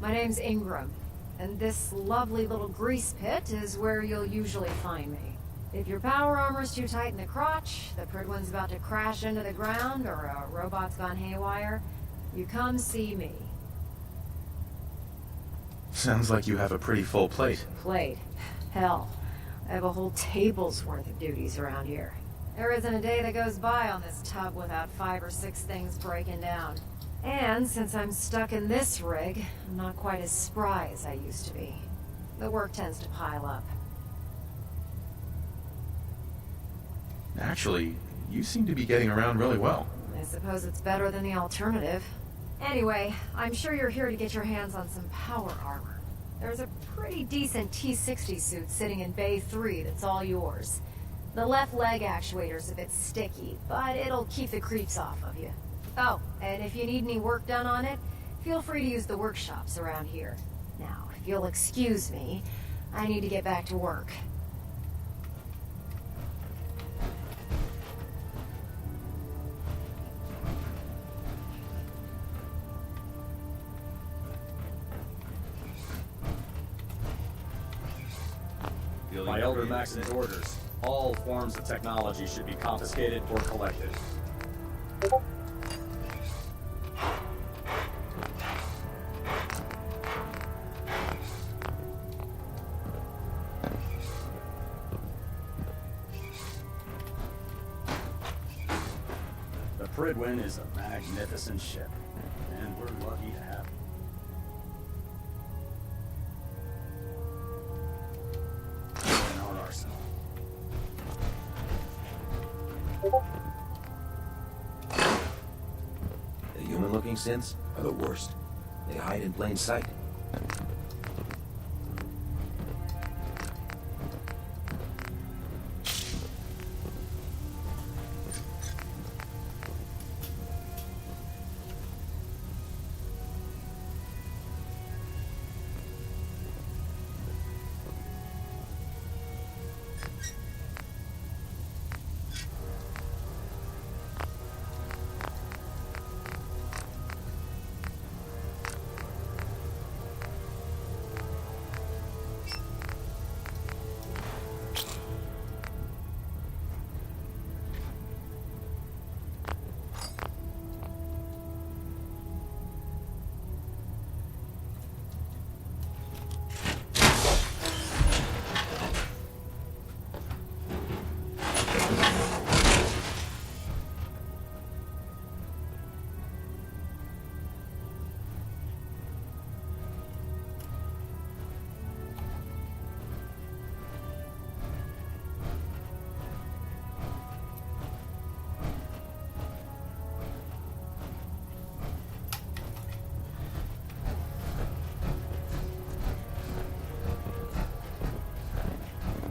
My name's Ingram, and this lovely little grease pit is where you'll usually find me. If your power armor's too tight in the crotch, the Pridwin's about to crash into the ground, or a robot's gone haywire, you come see me. Sounds like you have a pretty full plate. Plate? Hell, I have a whole table's worth of duties around here. There isn't a day that goes by on this tub without 5 or 6 things breaking down. And since I'm stuck in this rig, I'm not quite as spry as I used to be. The work tends to pile up. Actually, you seem to be getting around really well. I suppose it's better than the alternative. Anyway, I'm sure you're here to get your hands on some power armor. There's a pretty decent T-60 suit sitting in Bay 3 that's all yours. The left leg actuator's a bit sticky, but it'll keep the creeps off of you. Oh, and if you need any work done on it, feel free to use the workshops around here. Now, if you'll excuse me, I need to get back to work. By Elder Maxon's orders, all forms of technology should be confiscated or collected. The Pridwin is a magnificent ship, and we're lucky to have it. In our arsenal. The human-looking synths are the worst. They hide in plain sight.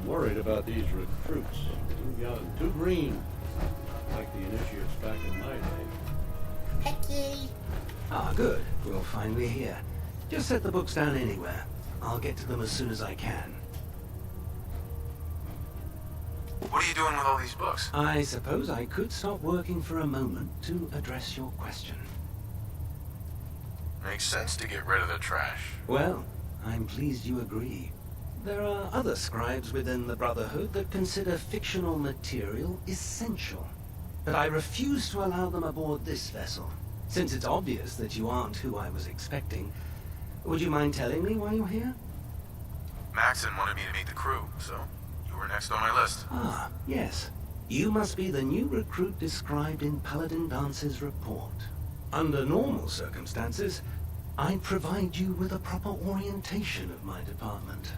Worried about these recruits. Too young, too green. in my day. Hecky! Ah, good. We're finally here. Just set the books down anywhere. I'll get to them as soon as I can. What are you doing with all these books? I suppose I could stop working for a moment to address your question. Makes sense to get rid of the trash. Well, I'm pleased you agree. There are other scribes within the Brotherhood that consider fictional material essential. But I refuse to allow them aboard this vessel. Since it's obvious that you aren't who I was expecting, would you mind telling me why you're here? Maxon wanted me to meet the crew, so you were next on my list. Ah, yes. You must be the new recruit described in Paladin Dance's report. Under normal circumstances, I'd provide you with a proper orientation of my department.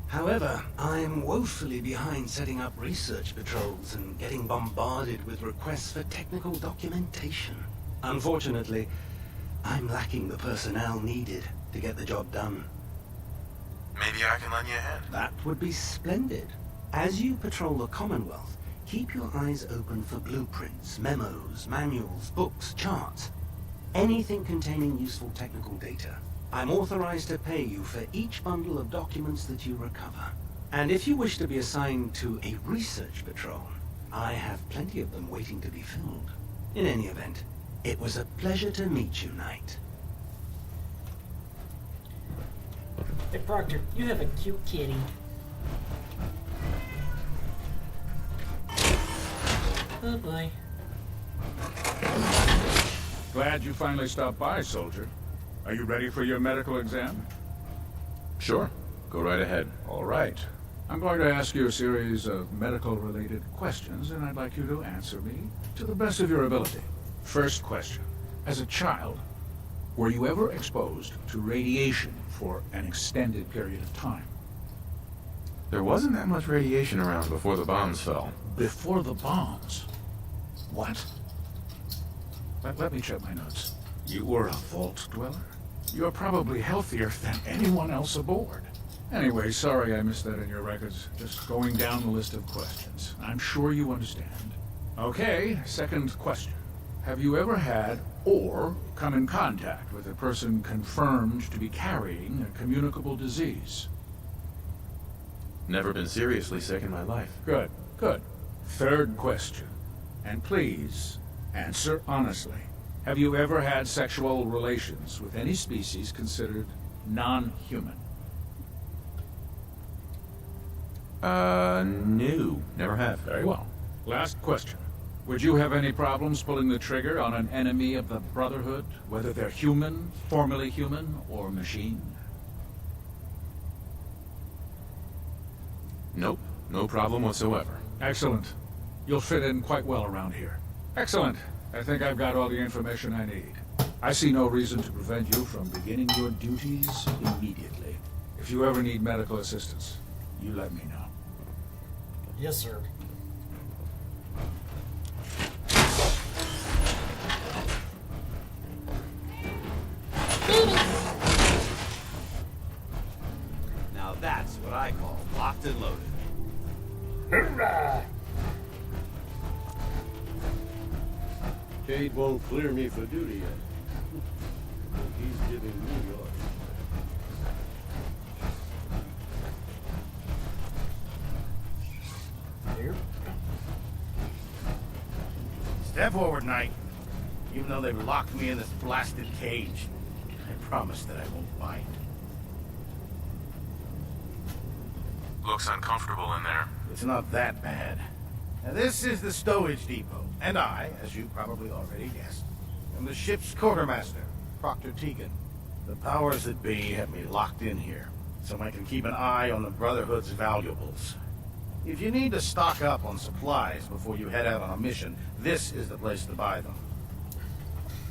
However, I'm woefully behind setting up research patrols and getting bombarded with requests for technical documentation. Unfortunately, I'm lacking the personnel needed to get the job done. Maybe I can lend you a hand. That would be splendid. As you patrol the Commonwealth, keep your eyes open for blueprints, memos, manuals, books, charts. Anything containing useful technical data. I'm authorized to pay you for each bundle of documents that you recover. And if you wish to be assigned to a research patrol, I have plenty of them waiting to be filled. In any event, it was a pleasure to meet you, Knight. Hey, Proctor, you have a cute kitty. Oh boy. Glad you finally stopped by, soldier. Are you ready for your medical exam? Sure. Go right ahead. All right. I'm going to ask you a series of medical-related questions, and I'd like you to answer me to the best of your ability. First question. As a child, were you ever exposed to radiation for an extended period of time? There wasn't that much radiation around before the bombs fell. Before the bombs? What? Let me check my notes. You were a vault dweller? You're probably healthier than anyone else aboard. Anyway, sorry I missed that in your records. Just going down the list of questions. I'm sure you understand. Okay, second question. Have you ever had or come in contact with a person confirmed to be carrying a communicable disease? Never been seriously sick in my life. Good, good. Third question. And please, answer honestly. Have you ever had sexual relations with any species considered non-human? No. Never have. Very well. Last question. Would you have any problems pulling the trigger on an enemy of the Brotherhood, whether they're human, formerly human, or machine? Nope. No problem whatsoever. Excellent. You'll fit in quite well around here. Excellent. I think I've got all the information I need. I see no reason to prevent you from beginning your duties immediately. If you ever need medical assistance, you let me know. Yes, sir. Now that's what I call locked and loaded. Hurrah! Cade won't clear me for duty yet. He's giving me yours. Here. Step forward, Knight. Even though they've locked me in this blasted cage, I promise that I won't bite. Looks uncomfortable in there. It's not that bad. Now, this is the stowage depot, and I, as you probably already guessed, am the ship's quartermaster, Proctor Tegan. The powers that be have me locked in here, so I can keep an eye on the Brotherhood's valuables. If you need to stock up on supplies before you head out on a mission, this is the place to buy them.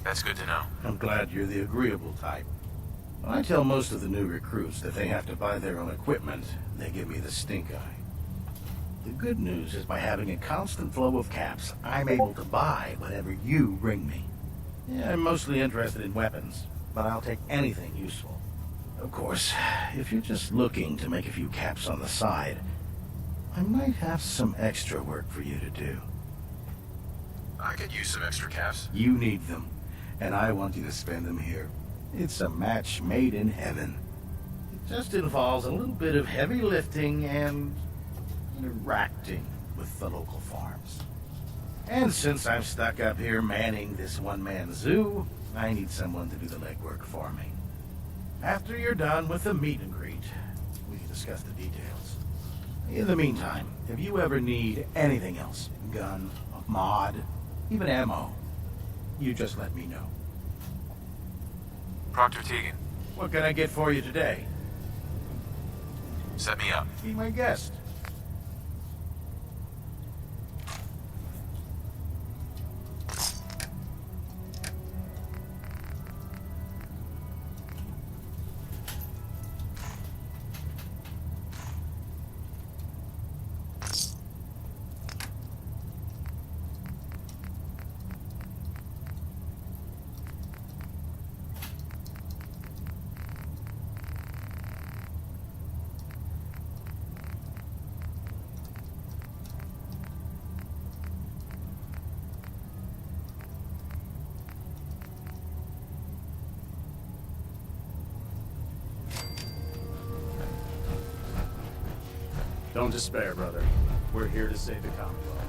That's good to know. I'm glad you're the agreeable type. When I tell most of the new recruits that they have to buy their own equipment, they give me the stink eye. The good news is by having a constant flow of caps, I'm able to buy whatever you bring me. Yeah, I'm mostly interested in weapons, but I'll take anything useful. Of course, if you're just looking to make a few caps on the side, I might have some extra work for you to do. I could use some extra caps. You need them, and I want you to spend them here. It's a match made in heaven. It just involves a little bit of heavy lifting and interacting with the local farms. And since I'm stuck up here manning this one-man zoo, I need someone to do the legwork for me. After you're done with the meet and greet, we can discuss the details. In the meantime, if you ever need anything else, gun, a mod, even ammo, you just let me know. Proctor Teagan, What can I get for you today? set me up. Be my guest. Don't despair, brother. We're here to save the Commonwealth.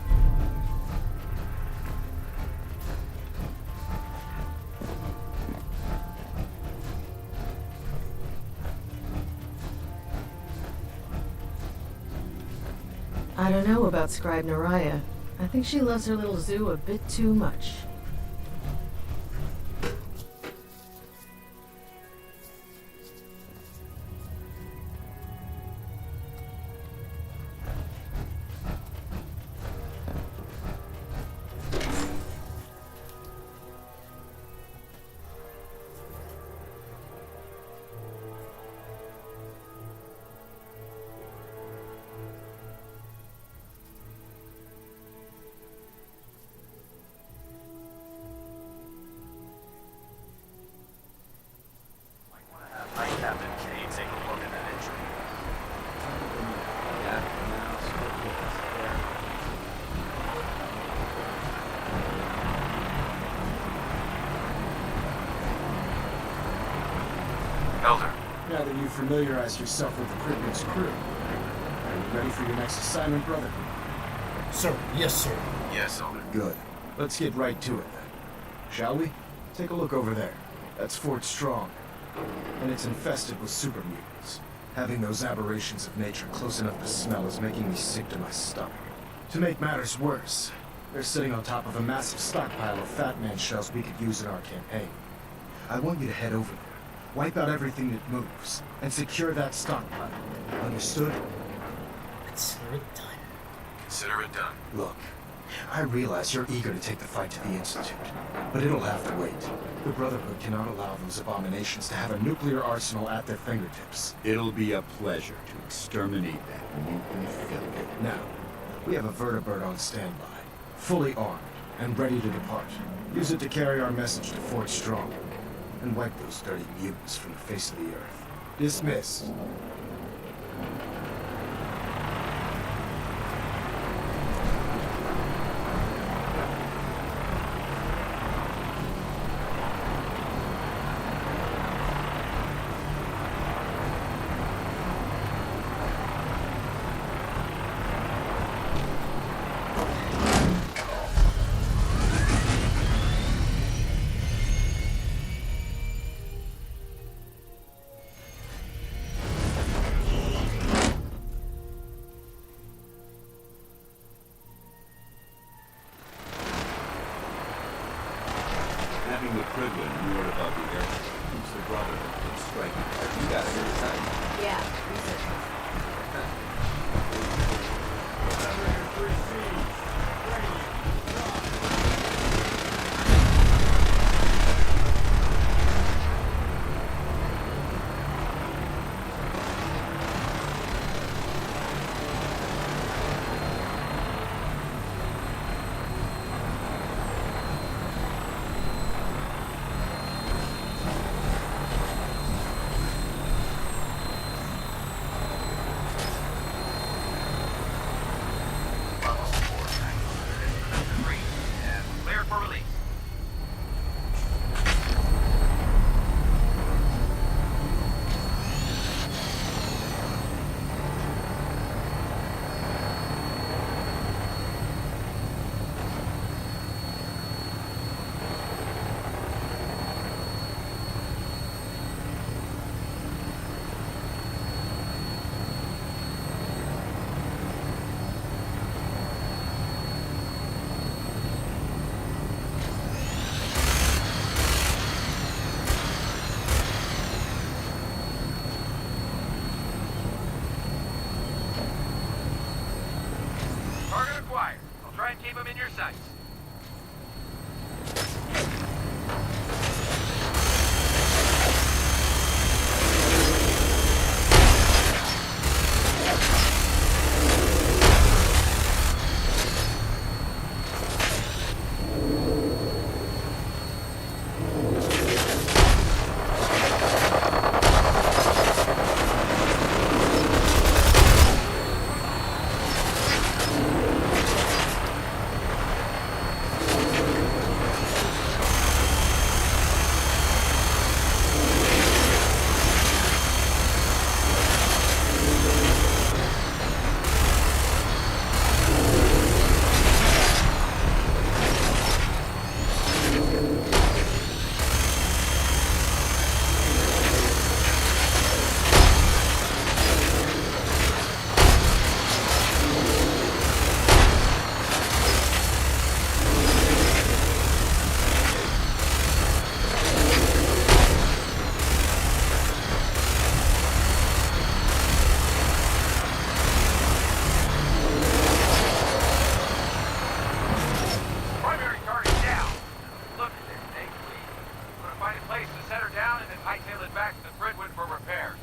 I don't know about Scribe Naraya. I think she loves her little zoo a bit too much. Captain, can you take a look at that entry? Elder. Now that you've familiarized yourself with the Pridman's crew, are you ready for your next assignment, brother? Sir, yes, sir. Yes, Elder. Good. Let's get right to it then. Shall we? Take a look over there. That's Fort Strong. And it's infested with super mutants. Having those aberrations of nature close enough to smell is making me sick to my stomach. To make matters worse, they're sitting on top of a massive stockpile of Fat Man shells we could use in our campaign. I want you to head over there, wipe out everything that moves, and secure that stockpile. Understood? Consider it done. Consider it done. Look, I realize you're eager to take the fight to the Institute, but it'll have to wait. The Brotherhood cannot allow those abominations to have a nuclear arsenal at their fingertips. It'll be a pleasure to exterminate that mutant filth. Now, we have a vertibird on standby, fully armed, and ready to depart. Use it to carry our message to Fort Strong, and wipe those dirty mutants from the face of the earth. Dismissed. Having the Pridman moored above the earth keeps the Brotherhood from striking. You got it every time. Yeah, research. for release. Target acquired. I'll try and keep him in your sights. Primary target down. Look at this, Nate, please. I'm gonna find a place to set her down and then hightail it back to the Fratrum for repairs.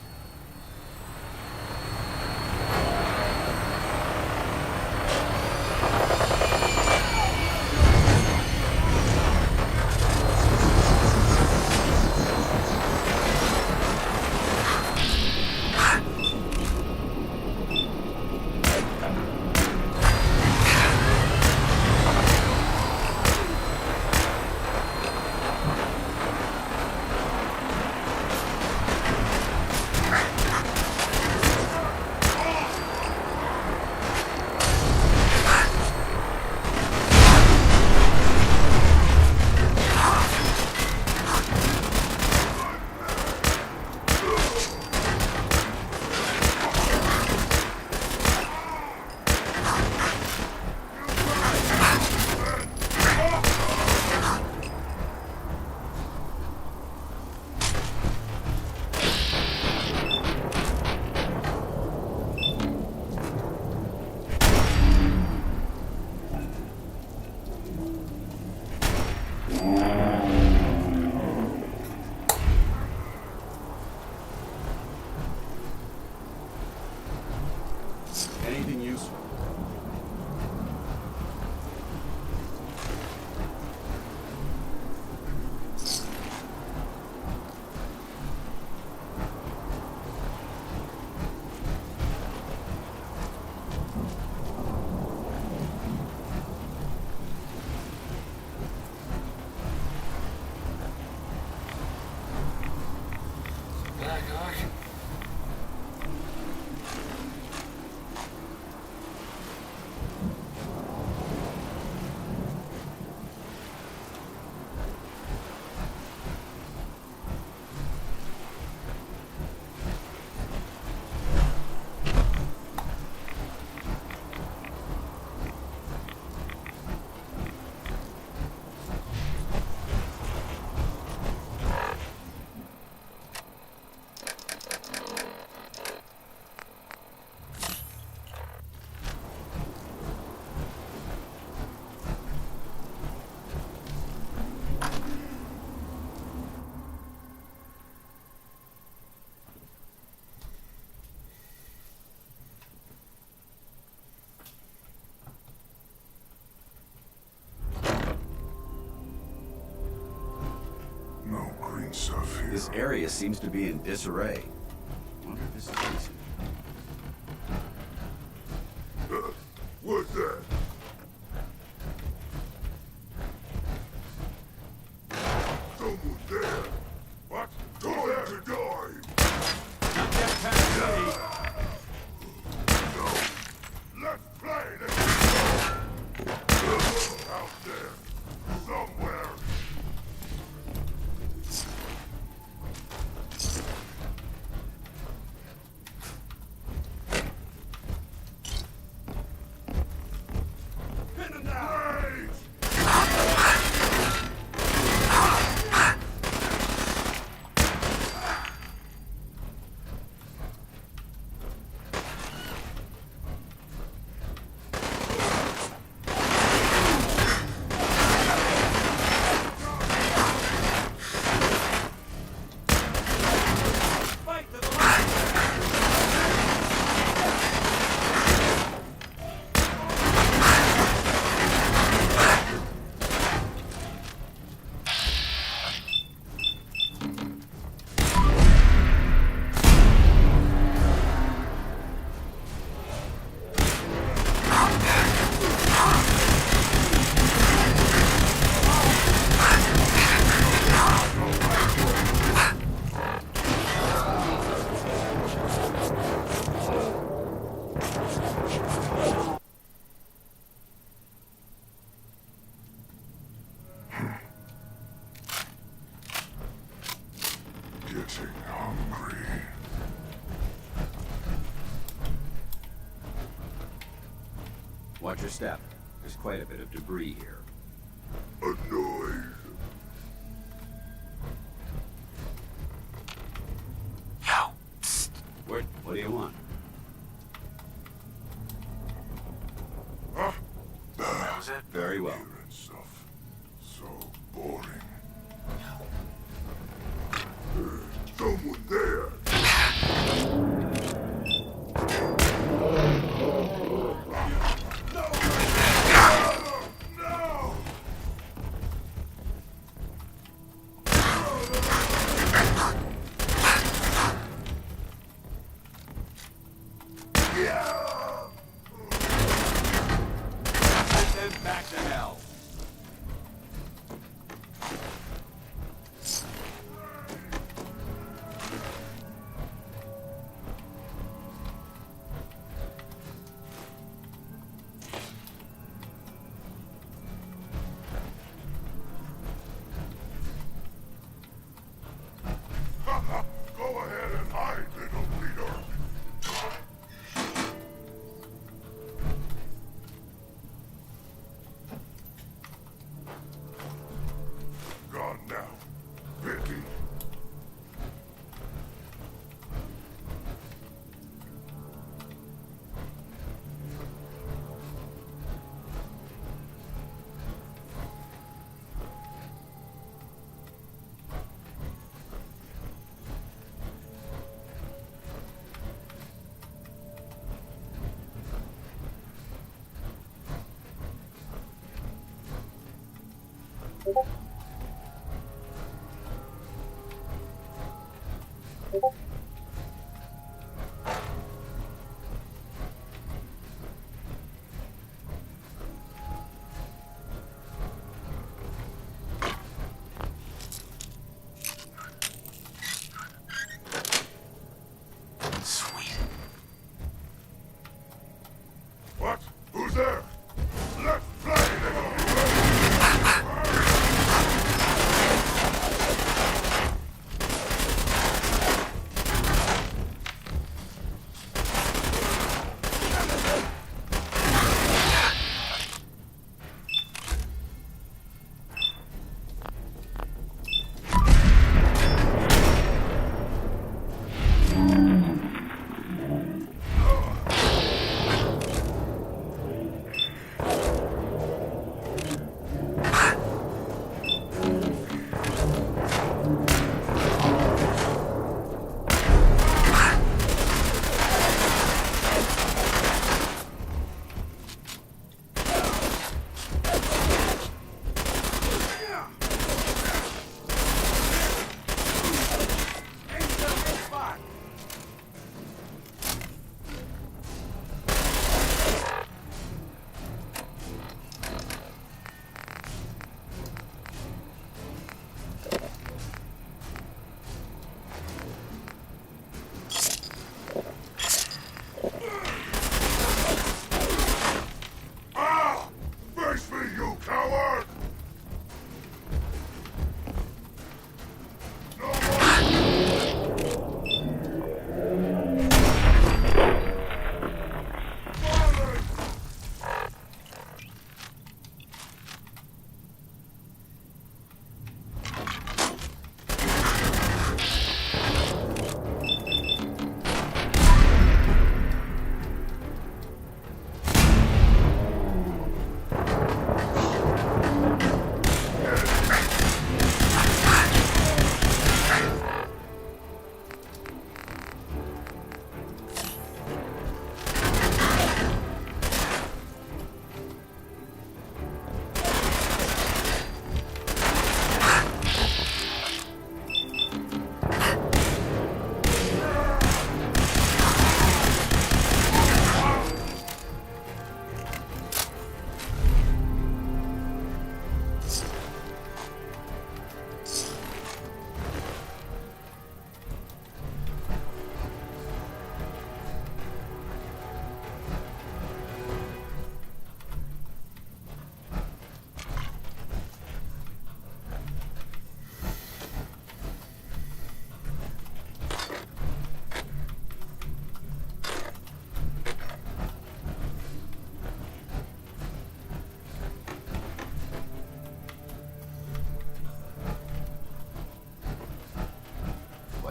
Anything useful? Stuff here. This area seems to be in disarray. Wonder if this is recent. What's that? Watch your step. There's quite a bit of debris here. Annoyed. Yo! Psst! What do you want? That was it? Very well. And stuff. So boring. Someone there. Back to hell. Go ahead and hide, little leader. Gone now. Pity. Sweet. What? Who's there? Let's play, little leader.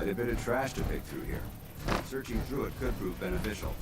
Quite a bit of trash to pick through here. Searching through it could prove beneficial.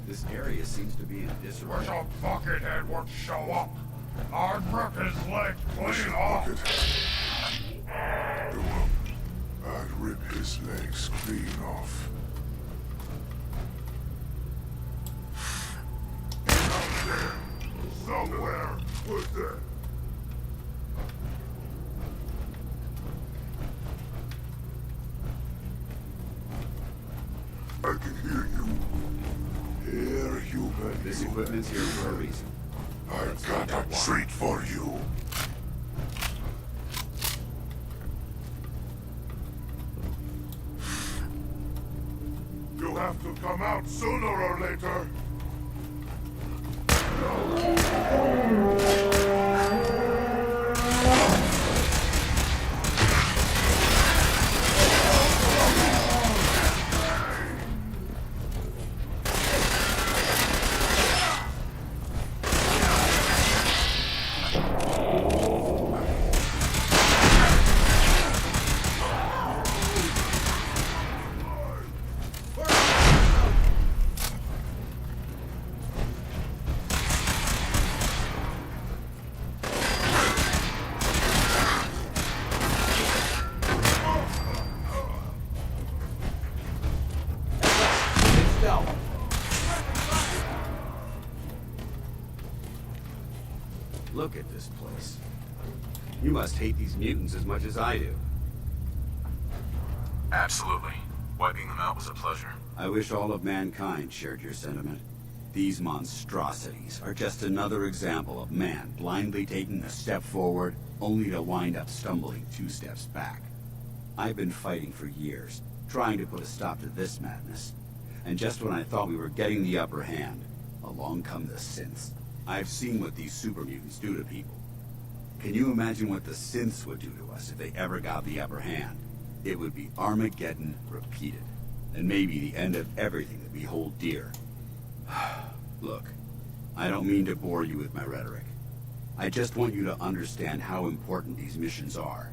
This area seems to be in disarray. Wish a buckethead would show up. I'd rip his leg clean off. I'd rip his legs clean off. Out there, somewhere. What's that? I can hear you. Here, human. This equipment's here for a reason. I've got a treat for you. You have to come out sooner or later. Look at this place. You must hate these mutants as much as I do. Absolutely. Wiping them out was a pleasure. I wish all of mankind shared your sentiment. These monstrosities are just another example of man blindly taking a step forward, only to wind up stumbling 2 steps back. I've been fighting for years, trying to put a stop to this madness. And just when I thought we were getting the upper hand, along come the synths. I've seen what these super mutants do to people. Can you imagine what the synths would do to us if they ever got the upper hand? It would be Armageddon repeated, and maybe the end of everything that we hold dear. Look, I don't mean to bore you with my rhetoric. I just want you to understand how important these missions are.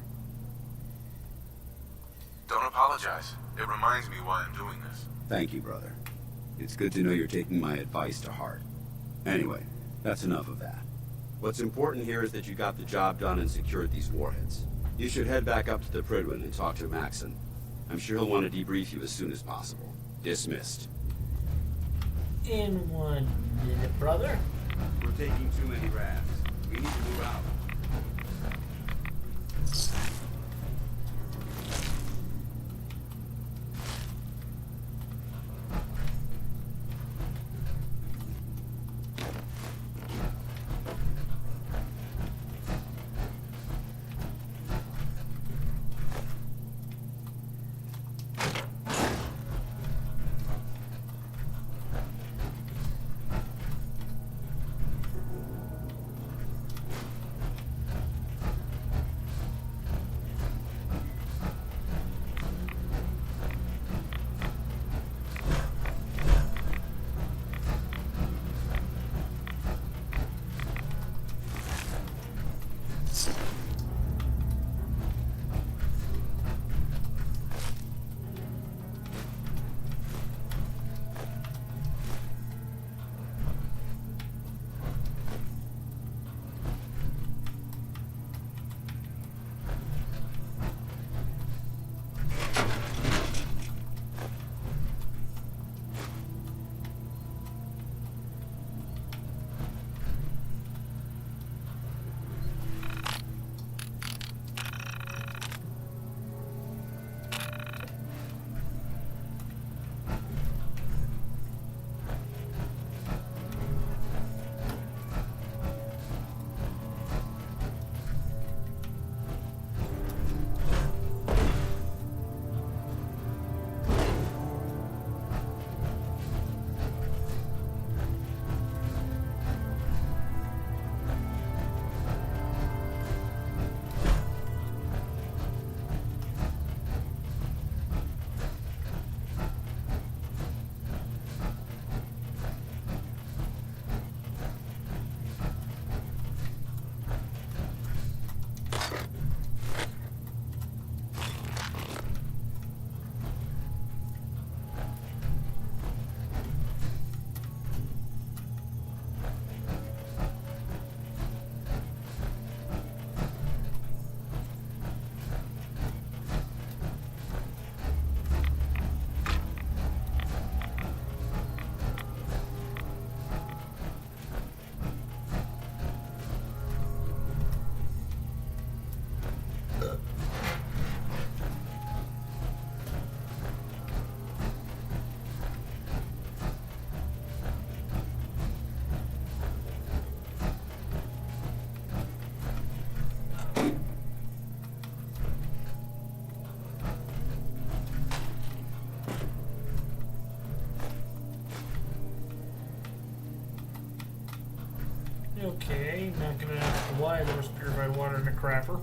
Don't apologize. It reminds me why I'm doing this. Thank you, brother. It's good to know you're taking my advice to heart. Anyway, that's enough of that. What's important here is that you got the job done and secured these warheads. You should head back up to the Pridwin and talk to Maxon. I'm sure he'll want to debrief you as soon as possible. Dismissed. In 1 minute, brother. We're taking too many rafts. We need to move out. Okay, not gonna ask why there was purified water in the crapper.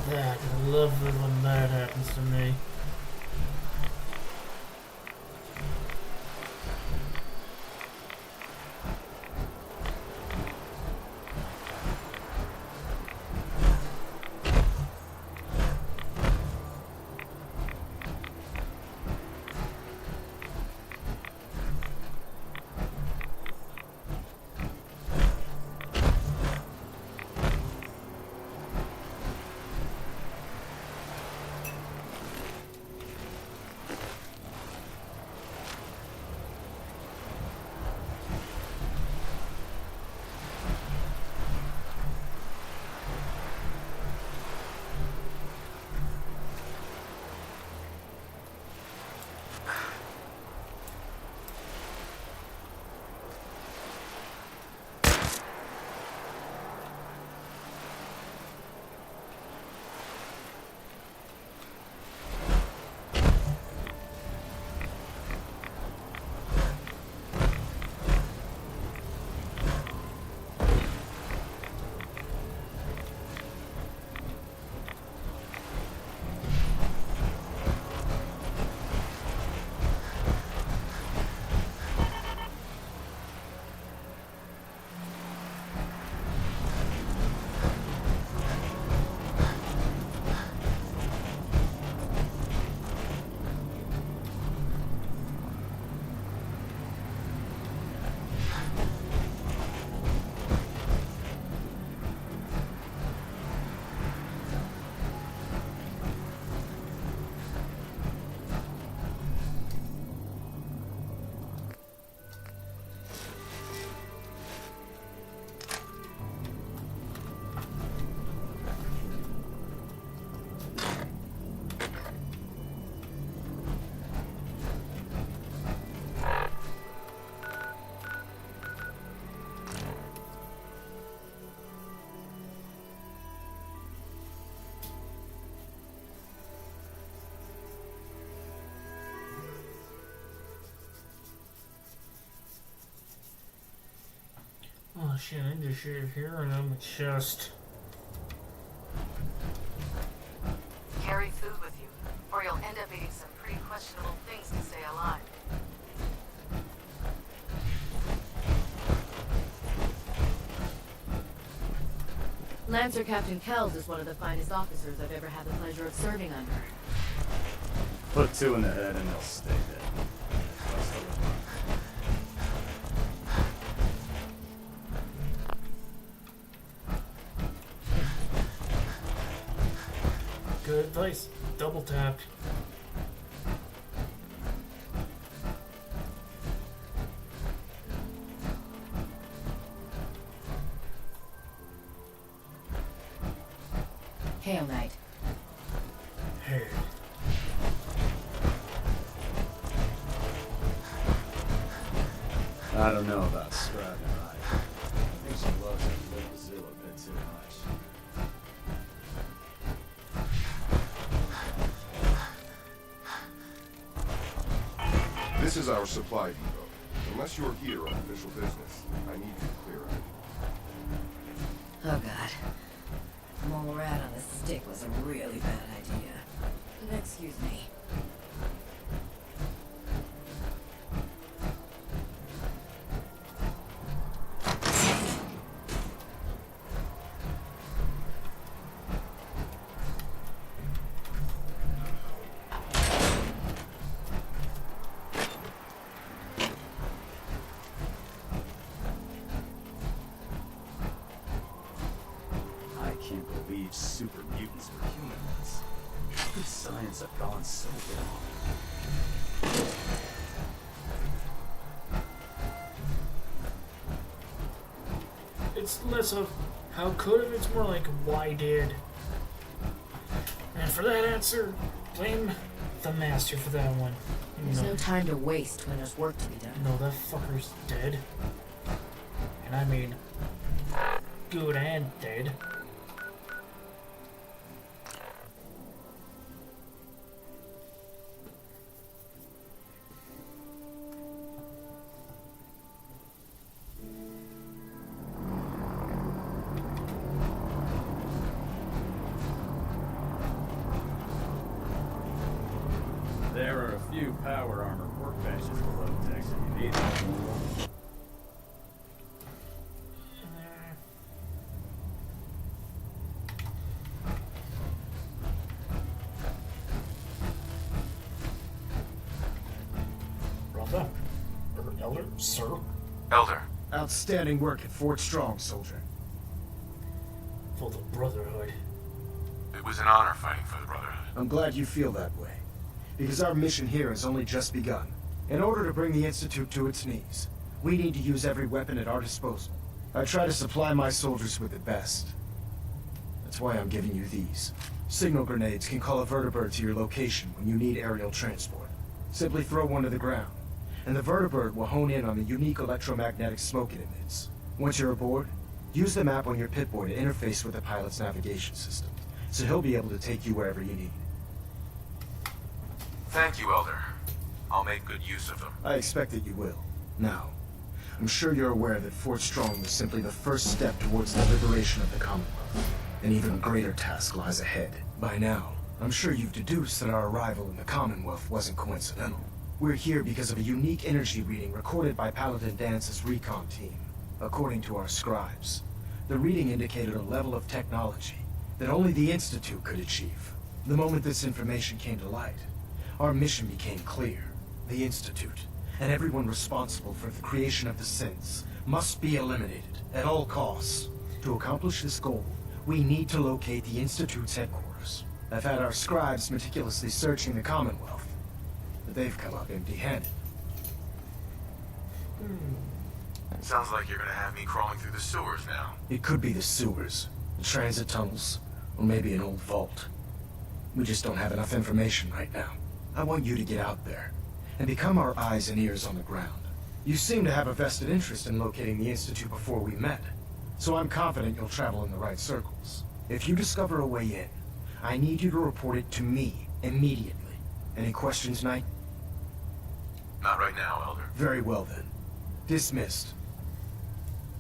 That, I love it when that happens to me. Oh shit, I just shit here and I'm just... Carry food with you, or you'll end up eating some pretty questionable things to stay alive. Lancer Captain Kells is one of the finest officers I've ever had the pleasure of serving under. Put two in the head and they'll stay dead. Good advice. Double tapped. Hail, Knight. Hey. I don't know about Scribe and I. I think she loves that little zoo a bit too much. This is our supply depot. Unless you're here on official business, I need you to clear out. Oh god. Mole rat on a stick was a really bad idea. Excuse me. Super mutants were humans. How could science have gone so wrong? It's less of how could have, it's more like why did. And for that answer, blame the master for that one. There's no time to waste when there's work to be done. No, that fucker's dead. And I mean, good and dead. There are a few power armor workbenches below decks if you need them. Brother? Or Elder? Sir? Elder. Outstanding work at Fort Strong, soldier. For the Brotherhood. It was an honor fighting for the Brotherhood. I'm glad you feel that way. Because our mission here has only just begun. In order to bring the Institute to its knees, we need to use every weapon at our disposal. I try to supply my soldiers with the best. That's why I'm giving you these. Signal grenades can call a vertibird to your location when you need aerial transport. Simply throw one to the ground, and the vertibird will hone in on the unique electromagnetic smoke it emits. Once you're aboard, use the map on your Pip-Boy to interface with the pilot's navigation system, so he'll be able to take you wherever you need. Thank you, Elder. I'll make good use of them. I expect that you will. Now, I'm sure you're aware that Fort Strong was simply the first step towards the liberation of the Commonwealth. An even greater task lies ahead. By now, I'm sure you've deduced that our arrival in the Commonwealth wasn't coincidental. We're here because of a unique energy reading recorded by Paladin Dance's recon team. According to our scribes, the reading indicated a level of technology that only the Institute could achieve. The moment this information came to light, our mission became clear. The Institute, and everyone responsible for the creation of the synths, must be eliminated at all costs. To accomplish this goal, we need to locate the Institute's headquarters. I've had our scribes meticulously searching the Commonwealth, but they've come up empty-handed. Sounds like you're gonna have me crawling through the sewers now. It could be the sewers, the transit tunnels, or maybe an old vault. We just don't have enough information right now. I want you to get out there and become our eyes and ears on the ground. You seem to have a vested interest in locating the Institute before we met, so I'm confident you'll travel in the right circles. If you discover a way in, I need you to report it to me immediately. Any questions, Knight? Not right now, Elder. Very well then. Dismissed.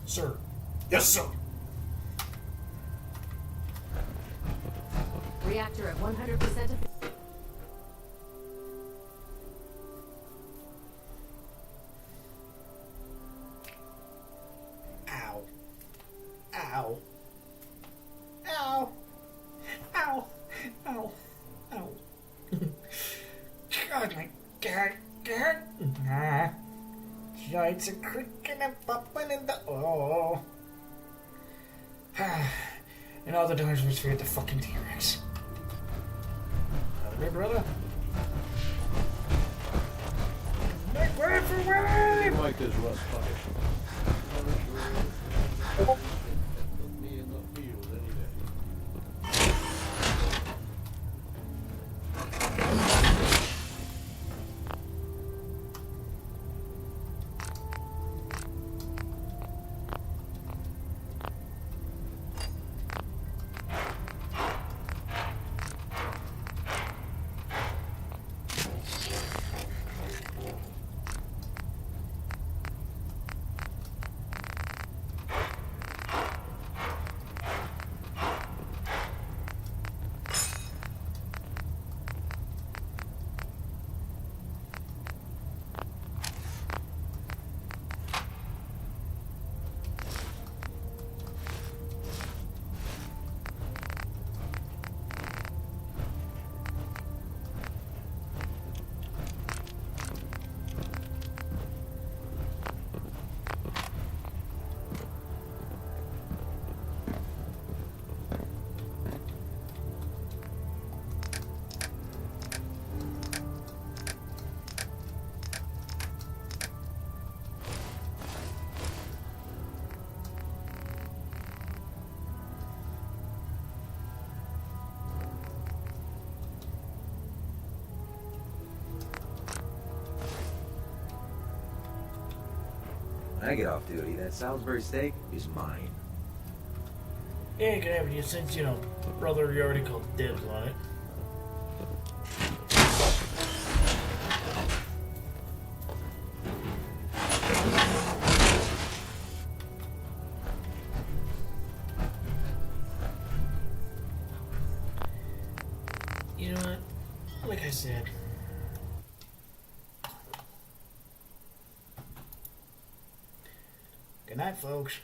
Sir, Yes, sir. Reactor at 100% of... Ow. Ow. Ow. Ow. Ow. Ow. God, my God. God. Joints are creaking and popping in the... Oh. And all the doors was feared the fucking T-Rex. Hey, brother. Make way for way! Like this rust bucket. Put me in the field any day. When I get off duty, that Salisbury steak is mine. Yeah, can have it. Since, you know, brother, you already called dibs on it. You know what? Like I said. Good night, folks.